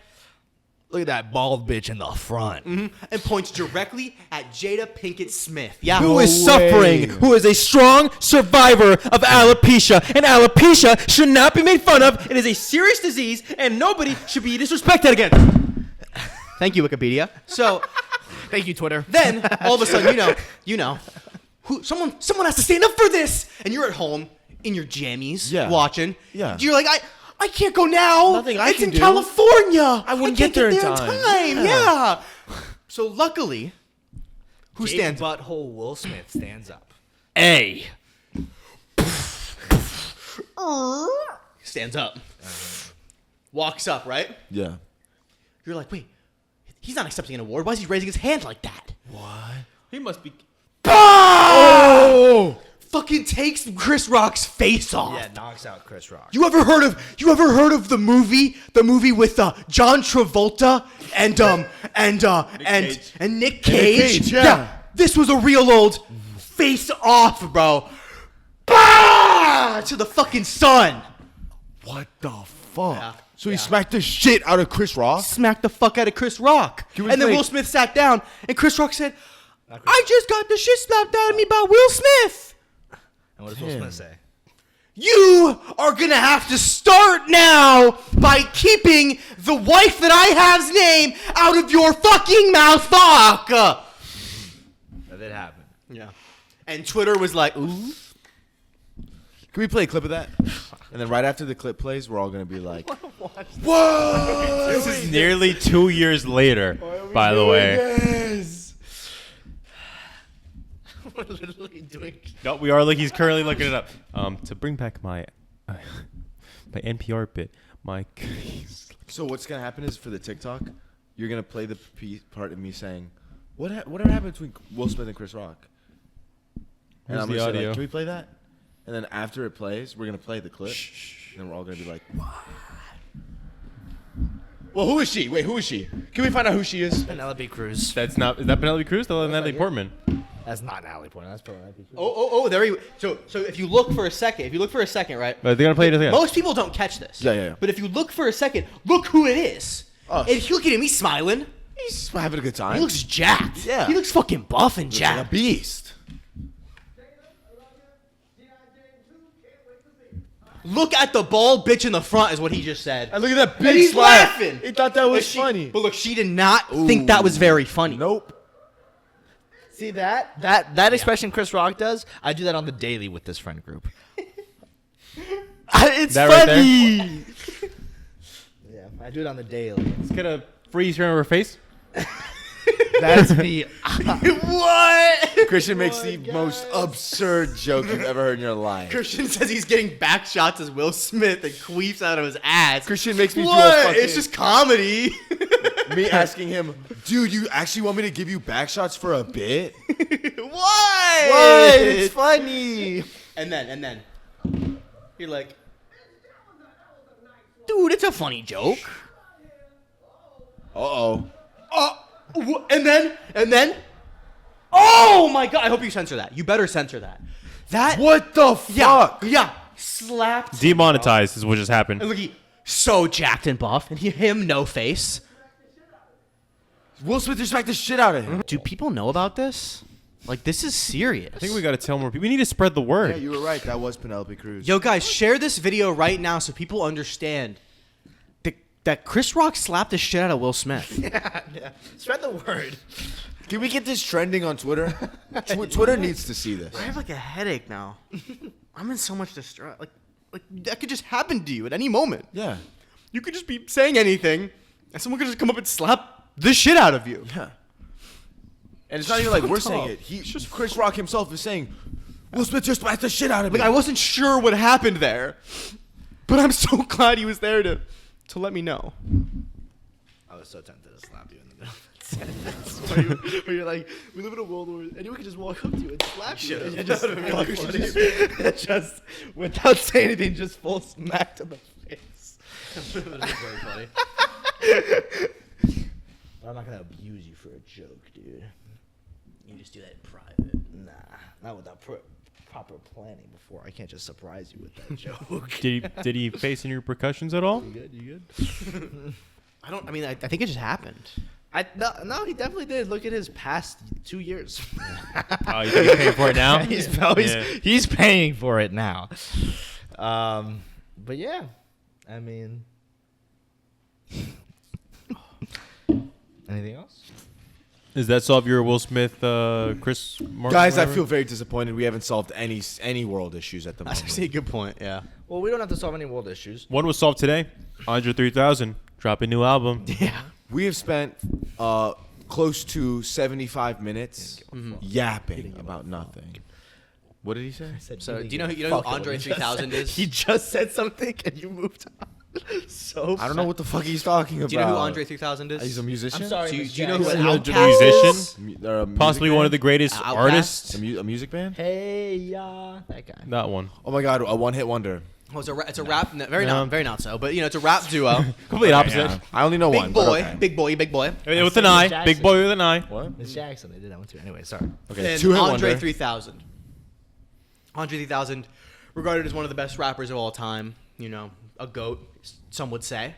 S1: Look at that bald bitch in the front.
S4: And points directly at Jada Pinkett Smith. Yeah,
S5: No
S4: who is
S5: way.
S4: suffering, who is a strong survivor of alopecia. And alopecia should not be made fun of. It is a serious disease, and nobody should be disrespected again. Thank you, Wikipedia. So,
S1: Thank you, Twitter.
S4: then all of a sudden, someone has to stand up for this, and you're at home in your jammies watching.
S5: Yeah.
S4: You're like, I can't go now.
S5: Nothing I
S4: it's
S5: can
S4: in
S5: do.
S4: California.
S5: I wouldn't
S4: can't
S5: get there in
S4: in
S5: time.
S4: Yeah. So luckily, who
S1: Jake
S4: stands?
S1: Butthole Will Smith stands up.
S4: Stands up. Walks up, right?
S5: Yeah.
S4: You're like, wait, he's not accepting an award. Why is he raising his hand like that?
S2: He must be.
S4: Oh! Fucking takes Chris Rock's face off.
S1: Yeah, knocks out ChrisRock.
S4: You ever heard of the movie with John Travolta and Nick Cage?
S5: Yeah.
S4: This was a real old face off, bro. Bah! To the fucking sun.
S5: What the fuck?
S4: Yeah.
S5: So he smacked the shit out of Chris Rock?
S4: Smacked the fuck out of Chris Rock.
S5: He was
S4: And then
S5: like-
S4: Will Smith sat down and Chris Rock said, I just got the shit slapped out of me by Will Smith.
S1: And what does Will Smith say?
S4: You are gonna have to start now by keeping the wife that I have's name out of your fucking mouth, fuck.
S1: That did happen.
S4: Yeah. And Twitter was like, ooh.
S5: Can we play a clip of that? And then right after the clip plays, we're all going to be like, whoa!
S2: This is nearly 2 years later, by the way.
S5: Yes.
S1: We're literally doing.
S2: No, we are. Like he's currently looking it up. To bring back my my NPR bit, my.
S5: So what's going to happen is for the TikTok, you're going to play the part of me saying, whatever happened between Will Smith and Chris Rock? And
S2: Where's
S5: I'm
S2: the
S5: gonna say,
S2: audio?
S5: like, can we play that? And then after it plays, we're going to play the clip. And then we're all going to be like, what? Well, who is she? Wait, who is she? Can we find out who she is?
S1: Penelope Cruz.
S2: That's not. Is that Penelope Cruz? That's Natalie Portman.
S1: That's not Natalie Portman. That's Penelope Cruz.
S4: Oh, there he. So if you look for a second, right?
S2: But they're gonna play it again.
S4: Most people don't catch this.
S5: Yeah.
S4: But if you look for a second, look who it is.
S5: Oh.
S4: And if you look at him, he's smiling.
S5: He's having a good time.
S4: He looks jacked.
S5: Yeah.
S4: He looks fucking buff and
S5: Looks like a
S4: jacked.
S5: beast.
S4: Look at the bald bitch in the front is what he just said.
S5: And look at that big
S4: And he's
S5: laugh.
S4: laughing.
S5: He thought that was
S4: But
S5: funny.
S4: But look, she did not think that was very funny.
S5: Nope.
S1: See that expression Chris Rock does? I do that on the daily with this friend group. It's
S2: That right
S1: funny. Yeah, I do it on the daily.
S2: Let's get a freeze here on her face.
S1: That's me.
S4: What?
S5: Christian makes the most absurd joke you've ever heard in your life.
S4: Christian says he's getting back shots as Will Smith and queefs out of his ass.
S5: Christian makes me do a
S4: What?
S5: fucking...
S4: It's just comedy.
S5: me asking him, dude, you actually want me to give you back shots for a bit?
S4: What?
S1: It's funny.
S4: And then you're like, dude, it's a funny joke.
S5: Uh-oh.
S4: And then, oh my god! I hope you censor that. You better censor that. That
S5: What the fuck?
S4: yeah, slapped.
S2: Demonetized is what just happened.
S4: And look, he so jacked and buff, and him no face.
S5: Will Smith just smacked the shit out of him.
S4: Do people know about this? Like, this is serious.
S2: I think we got to tell more people. We need to spread the word.
S5: Yeah, you were right. That was Penelope Cruz.
S4: Yo, guys, share this video right now so people understand that Chris Rock slapped the shit out of Will Smith.
S1: Yeah. Spread the word.
S5: Can we get this trending on Twitter? Twitter needs to see this.
S4: I have like a headache now. I'm in so much distress. Like that could just happen to you at any moment.
S5: Yeah.
S4: You could just be saying anything, and someone could just come up and slap the shit out of you.
S5: Yeah. And it's not even like we're
S4: Fucked
S5: saying
S4: up.
S5: it. Chris Rock himself is saying, Will Smith just smacked the shit out of me.
S4: Like, I wasn't sure what happened there, but I'm so glad he was there to let me know.
S1: I was so tempted to slap you in the middle of that sentence. Where you're like, we live in a world where anyone can just walk up to you and slap you. And you just, just without saying anything, just full smack to the face. That was very funny. But I'm not going to abuse you for a joke, dude. You just do that in private. Nah, not without proper planning before. I can't just surprise you with that joke.
S2: Did he face any repercussions at all?
S1: You good?
S4: I think it just happened.
S1: No, he definitely did. Look at his past 2 years.
S2: Oh, you think he's paying for it now?
S1: He's paying for it now. But yeah, I mean, anything else?
S2: Does that solve your Will Smith, Chris Martin?
S5: Guys, I
S2: whatever?
S5: feel very disappointed. We haven't solved any world issues at the
S4: That's
S5: moment.
S4: actually a good point. Yeah.
S1: Well, we don't have to solve any world issues.
S2: One was solved today. Andre 3000 drop a new album.
S4: Yeah.
S5: We have spent close to 75 minutes yapping about nothing. What did he say?
S4: So do you know who Andre 3000 is?
S1: He just said something and you moved on. So
S5: I don't know what the fuck he's talking about.
S4: Do you know who Andre 3000 is?
S5: He's a musician.
S1: I'm sorry.
S4: Do
S1: Miss
S4: you know who
S1: Jackson.
S4: an
S2: A
S4: Outcast is?
S2: musician? Possibly one of the greatest
S4: Outkast?
S2: artists.
S5: a music band.
S1: Hey, that guy.
S2: That one.
S5: Oh my god, a one-hit wonder.
S4: Oh, it's a rap. Very not so, but it's a rap duo.
S2: Complete opposite.
S5: Yeah. I only know one.
S4: Big
S5: but
S4: boy,
S5: okay.
S4: big boy, big boy.
S2: With an
S1: Miss
S2: eye.
S1: Jackson.
S2: Big boy with an eye.
S5: What?
S1: Miss Jackson. They did that one too. Anyway, sorry.
S5: Okay,
S4: And
S5: two-hit
S4: Andre
S5: wonder.
S4: 3000. Andre 3000, regarded as one of the best rappers of all time. A goat, some would say.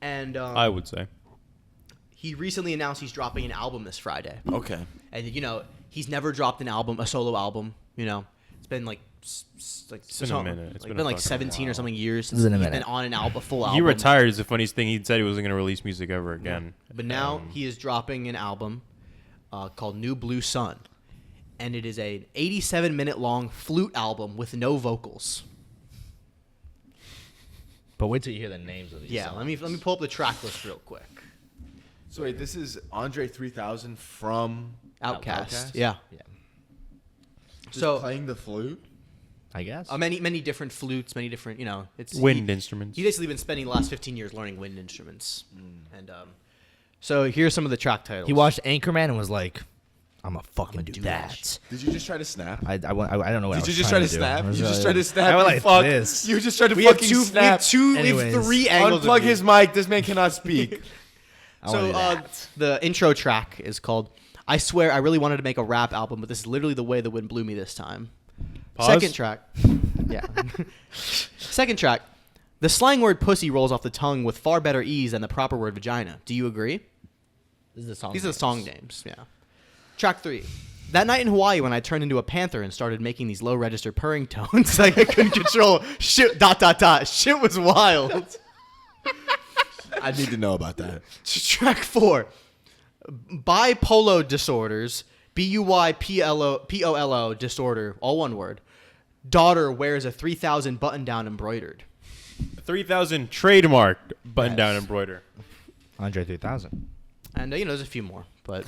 S4: And
S2: I would say.
S4: he recently announced he's dropping an album this Friday.
S5: Okay.
S4: And he's never dropped a solo album. It's been like
S2: been a minute. It's
S4: been
S2: been a
S4: like
S2: fucking
S4: 17 or something years since
S1: It's been a
S4: he's
S1: minute.
S4: been on a full album.
S2: He retired is the funniest thing. He said he wasn't going to release music ever again.
S4: But now he is dropping an album called New Blue Sun. And it is an 87-minute long flute album with no vocals.
S1: But wait till you hear the names of these.
S4: Yeah,
S1: songs.
S4: let me pull up the track list real quick.
S5: So wait, this is Andre 3000 from
S4: Outkast. Yeah.
S1: Yeah,
S5: Just
S4: So
S5: playing the flute.
S1: I guess.
S4: many different flutes, many different, it's
S2: Wind instruments.
S4: He's basically been spending the last 15 years learning wind instruments. And so here's some of the track titles.
S1: He watched Anchorman and was like, "I'm gonna fucking do
S4: do
S1: that."
S4: that.
S5: Did you just try to snap?
S1: I don't know what. I
S5: Did
S1: was
S5: you just try to
S1: do.
S5: snap?
S1: I
S5: You
S1: was
S5: just
S1: like-
S5: tried to snap.
S1: I went
S5: you
S1: like
S5: fuck.
S1: this.
S5: You just tried to
S4: We have
S5: fucking
S4: two,
S5: snap.
S1: Anyways.
S4: three angles.
S5: Unplug
S4: of
S5: his
S4: you.
S5: mic. This man cannot speak.
S1: I wanna
S4: So
S1: do that.
S4: the intro track is called "I Swear I Really Wanted to Make a Rap Album, but this is literally the way the wind blew me this time."
S2: Pause.
S4: Second track, yeah. Second track, the slang word "pussy" rolls off the tongue with far better ease than the proper word "vagina." Do you agree?
S1: This is the song.
S4: These are the
S1: names.
S4: song names. Yeah. Track 3. That night in Hawaii when I turned into a panther and started making these low register purring tones like I couldn't control. Shit. ... Shit was wild.
S5: I need to know about that.
S4: Track 4. Bipolar disorders. BUYPOLO disorder. All one word. Daughter wears a 3000 button down embroidered.
S2: 3000 trademark button down
S4: Yes.
S2: embroider.
S1: Andre 3000.
S4: And there's a few more, but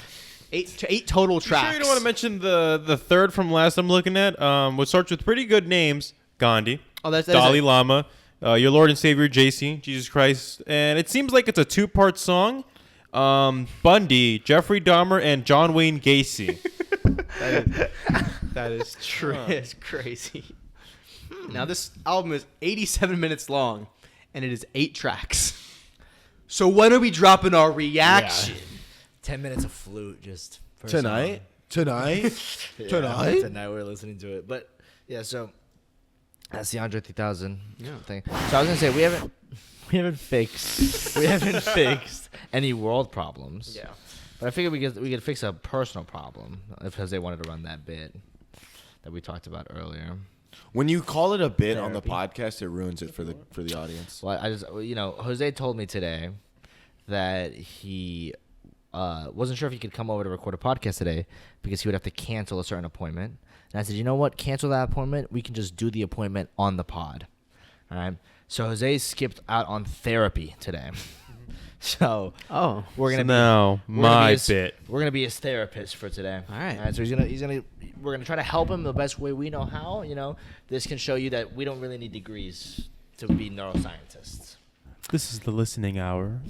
S4: eight total tracks.
S2: Sure you don't want to mention the third from last I'm looking at, which starts with pretty good names. Gandhi.
S4: Oh, that's
S2: Dalai Lama. Your Lord and Savior JC, Jesus Christ. And it seems like it's a 2-part song. Bundy, Jeffrey Dahmer, and John Wayne Gacy.
S4: That is true. It's crazy. Now this album is 87 minutes long, and it is 8 tracks. So when are we dropping our reaction?
S1: 10 minutes of flute just for a
S5: Tonight? Tonight?
S1: song.
S5: Tonight?
S1: Tonight we're listening to it. But yeah, so that's the Andre 3000
S4: Yeah.
S1: thing. So I was gonna say we haven't fixed any world problems.
S4: Yeah.
S1: But I figured we could fix a personal problem if Jose wanted to run that bit that we talked about earlier.
S5: When you call it a bit on the
S1: Therapy.
S5: podcast, it ruins it for the audience.
S1: Well, I just Jose told me today that he wasn't sure if he could come over to record a podcast today because he would have to cancel a certain appointment. And I said, you know what? Cancel that appointment. We can just do the appointment on the pod. All right. So Jose skipped out on therapy today. So
S4: Oh.
S1: we're gonna
S2: Now,
S1: we're gonna
S2: my
S1: be his,
S2: bit.
S1: We're gonna be his therapist for today.
S4: All right.
S1: So we're gonna try to help him the best way we know how. This can show you that we don't really need degrees to be neuroscientists.
S2: This is the listening hour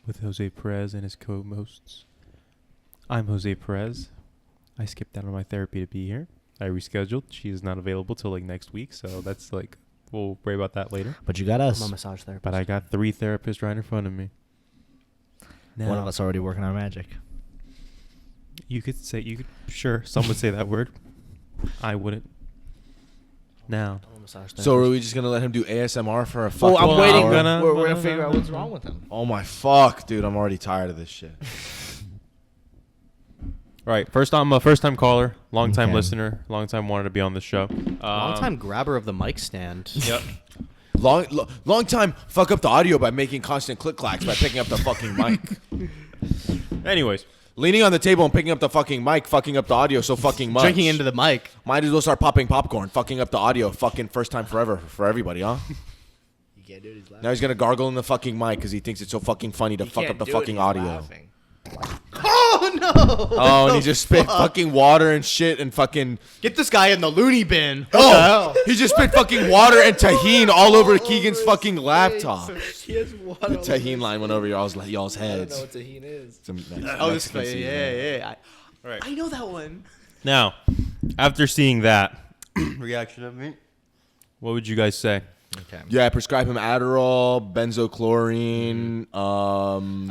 S2: with Jose Perez and his co-hosts. I'm Jose Perez. I skipped out on my therapy to be here. I rescheduled. She is not available till next week, so that's we'll worry about that later.
S1: But you got us.
S4: I'm a massage therapist.
S2: But I got 3 therapists right in front of me. Now,
S1: One of us already working our magic.
S2: Sure, some would say that word. I wouldn't. Now,
S4: massage
S5: So are we just gonna let him do ASMR for a fucking
S1: Well, I'm
S5: hour?
S1: waiting.
S2: gonna-
S1: We're gonna figure out what's wrong with him.
S5: Oh my fuck, dude! I'm already tired of this shit.
S2: Right. I'm a first-time caller, long-time
S5: Okay.
S2: listener, long-time wanted to be on this show.
S4: Long time grabber of the mic stand.
S2: Yep.
S5: Long time. Fuck up the audio by making constant click clacks by picking up the fucking mic.
S2: Anyways,
S5: Leaning on the table and picking up the fucking mic, fucking up the audio so fucking much.
S4: Drinking into the mic.
S5: Might as well start popping popcorn, fucking up the audio, fucking first time forever for everybody, huh?
S1: You can't do it. He's laughing.
S5: Now he's gonna gargle in the fucking mic because he thinks it's so fucking funny to
S1: You
S5: fuck
S1: can't
S5: up the
S1: do it,
S5: fucking
S1: he's
S5: audio.
S1: laughing.
S4: Oh no!
S5: Oh, and he just spit fucking water and shit and fucking.
S4: Get this guy in the loony bin.
S5: Oh, he just spit fucking water and tahini all over Keegan's fucking laptop.
S1: He has water.
S5: The tahini line went over y'all's
S1: I don't know
S5: heads.
S1: what tahini is.
S5: It's a
S4: Oh, this
S5: Mexican
S4: guy.
S5: seasoning.
S4: Yeah.
S2: all right.
S4: I know that one.
S2: Now, after seeing that reaction of me, what would you guys say?
S1: Okay.
S5: Yeah, I prescribe him Adderall, benzochlorine.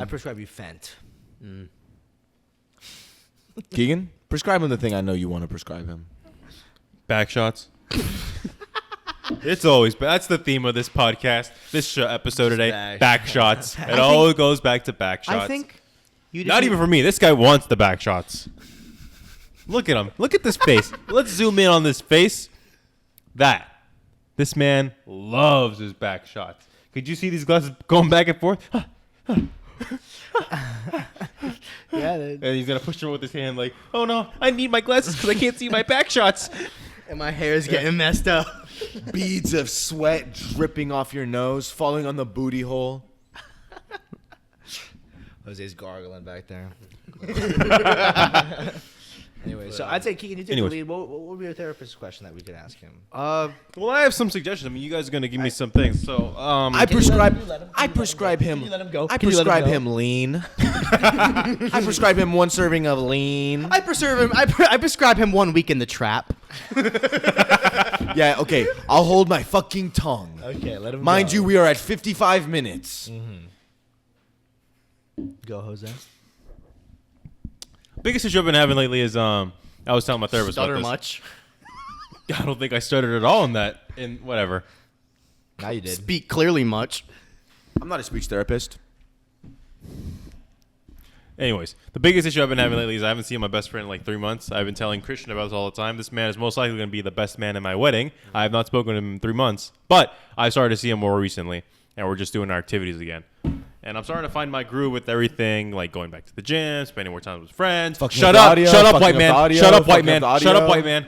S1: I prescribe you Fent.
S5: Keegan, prescribe him the thing I know you want to prescribe him.
S2: Back shots. It's always that's the theme of this podcast, this episode today. Back shots. It all goes back to back shots.
S4: I think you
S2: Not even for me. This guy wants the back shots. Look at him. Look at this face. Let's zoom in on this face. This man loves his back shots. Could you see these glasses going back and forth?
S1: Yeah.
S2: And he's gonna push them with his hand like, oh no, I need my glasses because I can't see my back shots.
S4: And my hair is getting messed up.
S5: Beads of sweat dripping off your nose, falling on the booty hole.
S1: Jose's gargling back there. Anyway, so I'd say Keegan, you take the
S2: Anyways.
S1: lead. What would be your therapist's question that we could ask him?
S2: Well, I have some suggestions. I mean, you guys are gonna give me some things. So,
S5: I
S1: Can you let
S5: prescribe.
S1: him- can
S5: I
S1: you let him
S5: prescribe
S1: go?
S5: him.
S1: Can you let him go?
S5: I
S1: Can you let him
S5: prescribe
S1: go?
S5: him lean. I prescribe him one serving of lean.
S4: I prescribe him 1 week in the trap.
S5: Yeah, okay. I'll hold my fucking tongue.
S1: Okay, let him
S5: Mind
S1: go.
S5: you, we are at 55 minutes.
S1: Go, Jose.
S2: biggest issue I've been having lately is I was telling my therapist
S4: Stutter
S2: about this.
S4: much.
S2: I don't think I stuttered at all in that. In whatever.
S1: Now you did.
S4: Speak clearly much.
S5: I'm not a speech therapist.
S2: Anyways, the biggest issue I've been having lately is I haven't seen my best friend in like 3 months. I've been telling Christian about this all the time. This man is most likely going to be the best man in my wedding. I have not spoken to him in 3 months, but I started to see him more recently, and we're just doing our activities again. And I'm starting to find my groove with everything, like going back to the gym, spending more time with friends.
S5: Fucking
S2: Shut
S5: up the
S2: up!
S5: audio,
S2: Shut up,
S5: fucking
S2: white
S5: up
S2: man!
S5: the audio,
S2: Shut up, white
S5: fucking up
S2: man!
S5: the
S2: Shut up,
S5: audio.
S2: white man!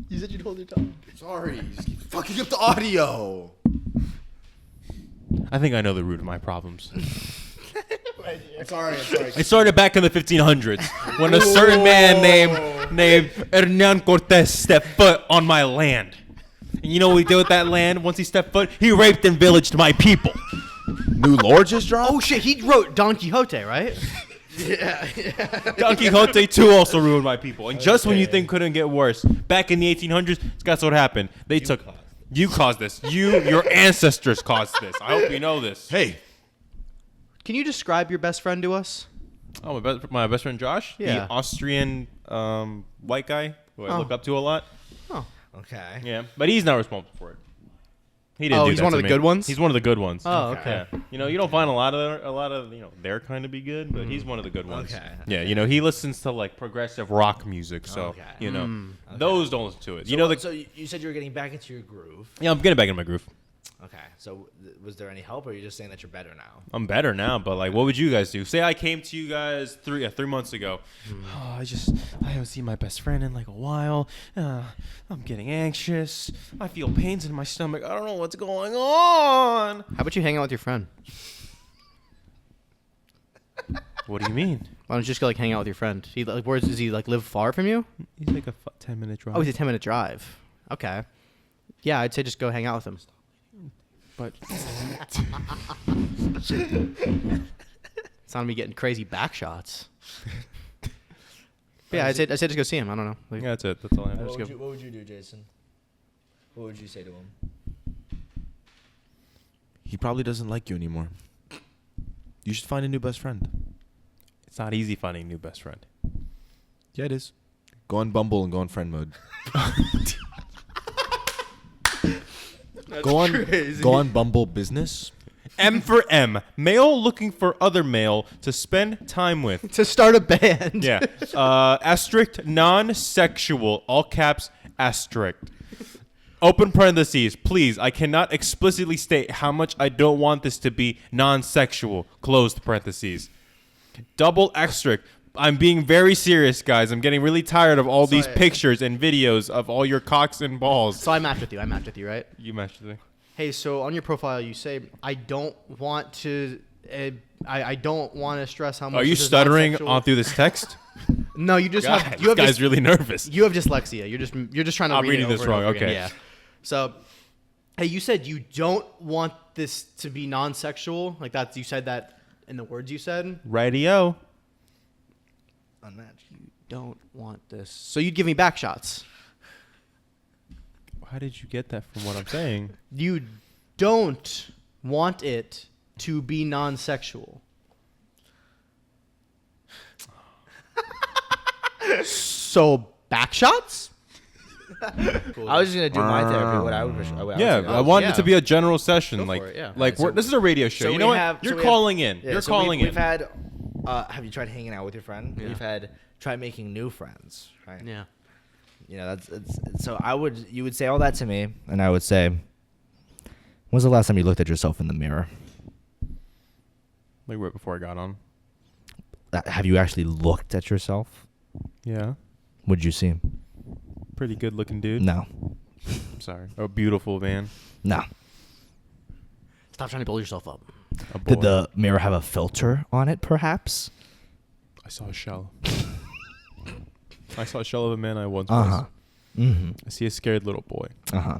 S1: You said you'd hold your tongue.
S5: Sorry, you just keep fucking up the audio.
S2: I think I know the root of my problems.
S5: Sorry.
S2: It started back in the 1500s when a certain man named Hernan Cortés stepped foot on my land. And you know what he did with that land once he stepped foot? He raped and pillaged my people.
S5: New lore just dropped?
S4: Oh shit, he wrote Don Quixote, right?
S2: Don Quixote too also ruined my people. And just when you think couldn't get worse, back in the 1800s, guess what happened? You caused this. Your ancestors caused this. I hope you know this.
S5: Hey,
S4: Can you describe your best friend to us?
S2: Oh, my best friend Josh,
S4: Yeah.
S2: the Austrian white guy who I look up to a lot.
S1: Okay.
S2: Yeah, but he's not responsible for it. He didn't.
S4: Oh,
S2: do
S4: he's
S2: that
S4: one
S2: to
S4: of the
S2: me.
S4: good ones?
S2: He's one of the good ones.
S4: Oh, okay.
S2: Yeah. You know, you don't find a lot of their kind to be good, but he's one of the good ones.
S1: Okay.
S2: Yeah, you know, he listens to like progressive rock music, so
S1: Okay.
S2: you know, those don't listen to it. You know,
S1: So you said you were getting back into your groove.
S2: yeah, I'm getting back in my groove.
S1: Okay. So was there any help, or are you just saying that you're better now?
S2: I'm better now, but like, what would you guys do? Say I came to you guys 3 months ago. Oh, I haven't seen my best friend in like a while. I'm getting anxious. I feel pains in my stomach. I don't know what's going on.
S4: How about you hang out with your friend?
S2: What do you mean?
S4: Why don't you just go like hang out with your friend? Does he like live far from you?
S2: He's like a 10-minute drive.
S4: Oh, he's a 10-minute drive. Okay. Yeah, I'd say just go hang out with him.
S2: but
S4: It's on me getting crazy back shots. But yeah, I'd say just go see him. I don't know. Like,
S2: yeah, that's it. That's all I have.
S1: What would you do, Jason? What would you say to him?
S5: he probably doesn't like you anymore. You should find a new best friend.
S2: It's not easy finding a new best friend.
S5: Yeah, it is. Go on Bumble and go on friend mode. Go on Bumble Business.
S2: M for M. Male looking for other male to spend time with.
S4: To start a band.
S2: Yeah. Asterisk non-sexual. All caps asterisk. Open parentheses. Please, I cannot explicitly state how much I don't want this to be non-sexual. Closed parentheses. Double asterisk. I'm being very serious, guys. I'm getting really tired of all these pictures and videos of all your cocks and balls.
S4: So I matched with you, right?
S2: You matched with me.
S4: Hey, so on your profile you say, I don't want to stress how much.
S2: Are you
S4: this is
S2: stuttering
S4: non-sexual."
S2: on through this text?
S4: No, you just have.
S2: This guy's really nervous.
S4: You have dyslexia. You're just trying to.
S2: I'm
S4: read
S2: reading
S4: it
S2: this
S4: over and
S2: wrong,
S4: over again.
S2: okay.
S4: Yeah. So, hey, you said you don't want this to be non-sexual. Like that. You said that in the words you said.
S2: Radio.
S4: Unmatched. You don't want this. So you'd give me back shots.
S2: How did you get that from what I'm saying?
S4: You don't want it to be non-sexual. So back shots?
S1: I was just gonna do my therapy. What I would.
S2: I wanted it to be a general session.
S4: Go
S2: Like,
S4: for it, yeah.
S2: like this is a radio show.
S1: so
S2: You
S1: we
S2: know what?
S1: have- so
S2: You're
S1: we have-
S2: calling in.
S1: Yeah,
S2: You're
S1: so
S2: calling
S1: we've
S2: in.
S1: had. Have you tried hanging out with your friend?
S4: Yeah.
S1: We've had tried making new friends. Right.
S4: Yeah.
S1: You know so you would say all that to me, and I would say, when's the last time you looked at yourself in the mirror?
S2: Like right before I got on.
S1: Have you actually looked at yourself?
S2: Yeah.
S1: What'd you see?
S2: Pretty good looking dude.
S1: No.
S2: I'm sorry. A beautiful man.
S1: No.
S4: Stop trying to build yourself up.
S2: A boy.
S1: Did the mirror have a filter on it, perhaps?
S2: I saw a shell. I saw a shell of a man I once
S1: Uh-huh.
S2: was.
S1: Mm-hmm.
S2: I see a scared little boy.
S1: Uh-huh.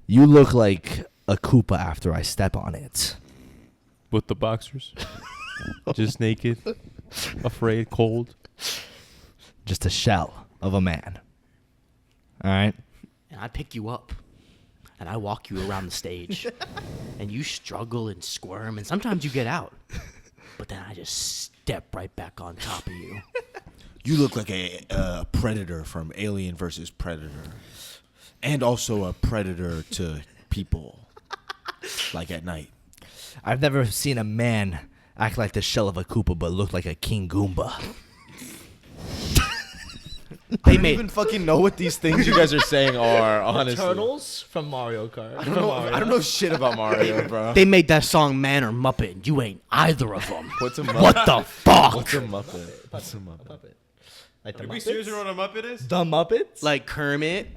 S1: You look like a Koopa after I step on it.
S2: With the boxers. Just naked. Afraid. Cold.
S1: Just a shell of a man. All right?
S4: And I pick you up. And I walk you around the stage. And you struggle and squirm. And sometimes you get out. But then I just step right back on top of you.
S5: You look like a predator from Alien versus Predator. And also a predator to people. Like at night.
S1: I've never seen a man act like the shell of a Koopa but look like a King Goomba.
S5: I don't even fucking know what these things you guys are saying are, honestly.
S1: Turtles from Mario Kart.
S5: I don't know shit about Mario, bro.
S4: They made that song Man or Muppet. You ain't either of them.
S5: What's a Muppet?
S4: What the fuck?
S5: What's a Muppet? What's a Muppet?
S1: Like the
S2: Are we
S1: Muppets?
S2: serious on what a Muppet is?
S1: The Muppets?
S4: Like Kermit.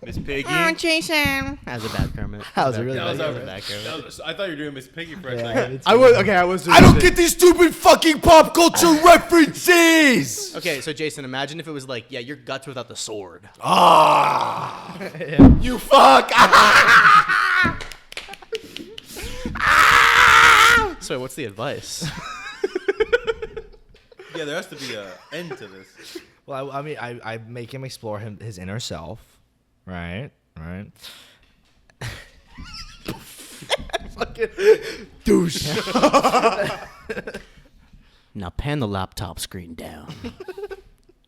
S2: Miss Piggy.
S4: Jason. That was a bad Kermit.
S1: That was a really
S2: That was
S1: bad
S2: a- I thought you were doing Miss Piggy for a
S1: Yeah,
S2: second.
S1: it's
S4: I was.
S5: I don't get these stupid fucking pop culture references!
S4: Okay, so Jason, imagine if it was like, your guts without the sword.
S5: Ah! You fuck!
S4: So what's the advice?
S2: Yeah, there has to be an end to this.
S1: Well, I mean, I make him explore his inner self, right? Right.
S4: Fucking douche. Now pan the laptop screen down.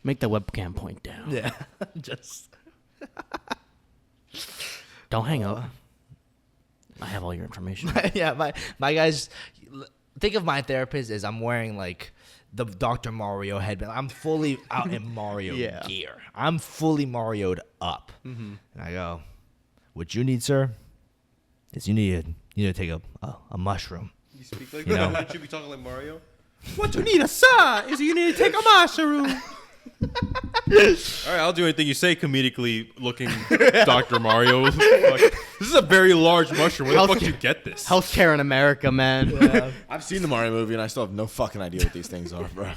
S4: Make the webcam point down.
S1: Yeah. Just.
S4: Don't hang up. I have all your information.
S1: Yeah, my guys. Think of my therapist as I'm wearing like the Dr. Mario headband. I'm fully out in Mario gear. I'm fully Mario'd up. Mm-hmm. And I go, what you need, sir, is you need to take a mushroom.
S2: You speak like
S1: You
S2: that?
S1: know?
S2: You should be talking like Mario. What you need, sir, is you need to take a mushroom. All right, I'll do anything you say, comedically looking Dr. Mario. Like, this is a very large mushroom. Where the fuck did you get this?
S4: Healthcare in America, man.
S5: I've seen the Mario movie and I still have no fucking idea what these things are, bro.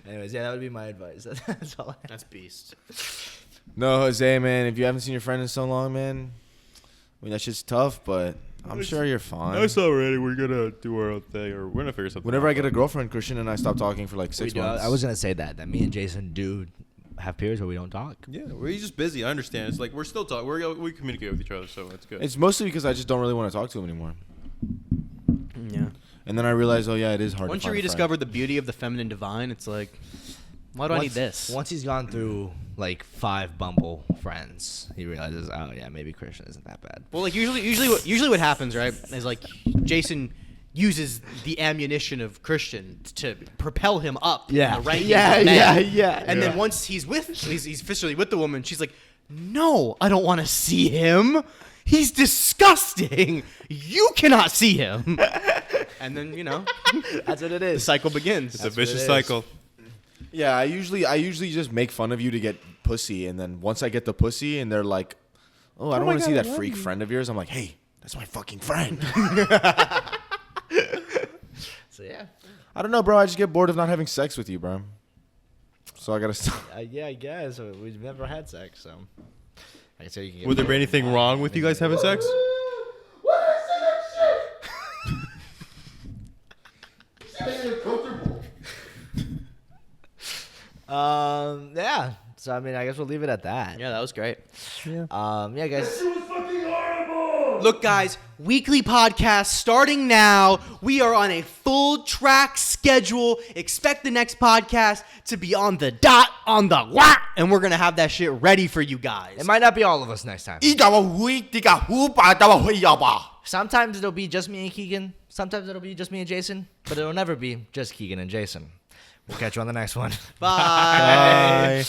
S1: Anyways, yeah, that would be my advice. That's all.
S4: That's beast.
S5: No, Jose, man, if you haven't seen your friend in so long, man, I mean, that shit's tough, but I'm sure you're fine.
S2: Nice already. We're gonna do our own thing, or we're gonna figure something.
S5: Whenever
S2: out.
S5: I get a girlfriend, Christian and I stop talking for like 6
S1: We do.
S5: months.
S1: I was gonna say that me and Jason do have periods where we don't talk.
S2: Yeah, we're just busy. I understand. It's like we're still talking. We communicate with each other, so it's good.
S5: It's mostly because I just don't really want to talk to him anymore.
S4: Yeah.
S5: And then I realized, oh yeah, it is hard.
S4: Once
S5: to
S4: you
S5: find a
S4: rediscover the beauty of the feminine divine, it's like, Why do I need this?
S1: Once he's gone through like 5 Bumble friends, he realizes, oh yeah, maybe Christian isn't that bad.
S4: Well, like usually what happens, right, is like Jason uses the ammunition of Christian to propel him up in the rankings of men. And then once he's officially with the woman, she's like, no, I don't want to see him. He's disgusting. You cannot see him. And then,
S1: That's what it
S4: the
S1: is.
S4: cycle begins.
S2: It's a vicious cycle.
S5: Yeah, I usually just make fun of you to get pussy, and then once I get the pussy, and they're like, "Oh, I don't want to see that freak friend of yours." I'm like, "Hey, that's my fucking friend."
S1: So yeah.
S5: I don't know, bro. I just get bored of not having sex with you, bro. So I gotta stop.
S1: Yeah, I guess we've never had sex, so I can say you can.
S2: Would there be anything wrong with you guys having sex?
S1: Yeah. So I mean, I guess we'll leave it at that.
S4: Yeah, that was great.
S1: Yeah, guys.
S4: Look, guys, weekly podcast starting now. We are on a full track schedule. Expect the next podcast to be on the dot, on the wah, and we're going to have that shit ready for you guys.
S1: It might not be all of us next time. Sometimes it'll be just me and Keegan. Sometimes it'll be just me and Jason. But it'll never be just Keegan and Jason. We'll catch you on the next one.
S4: Bye.
S5: Bye.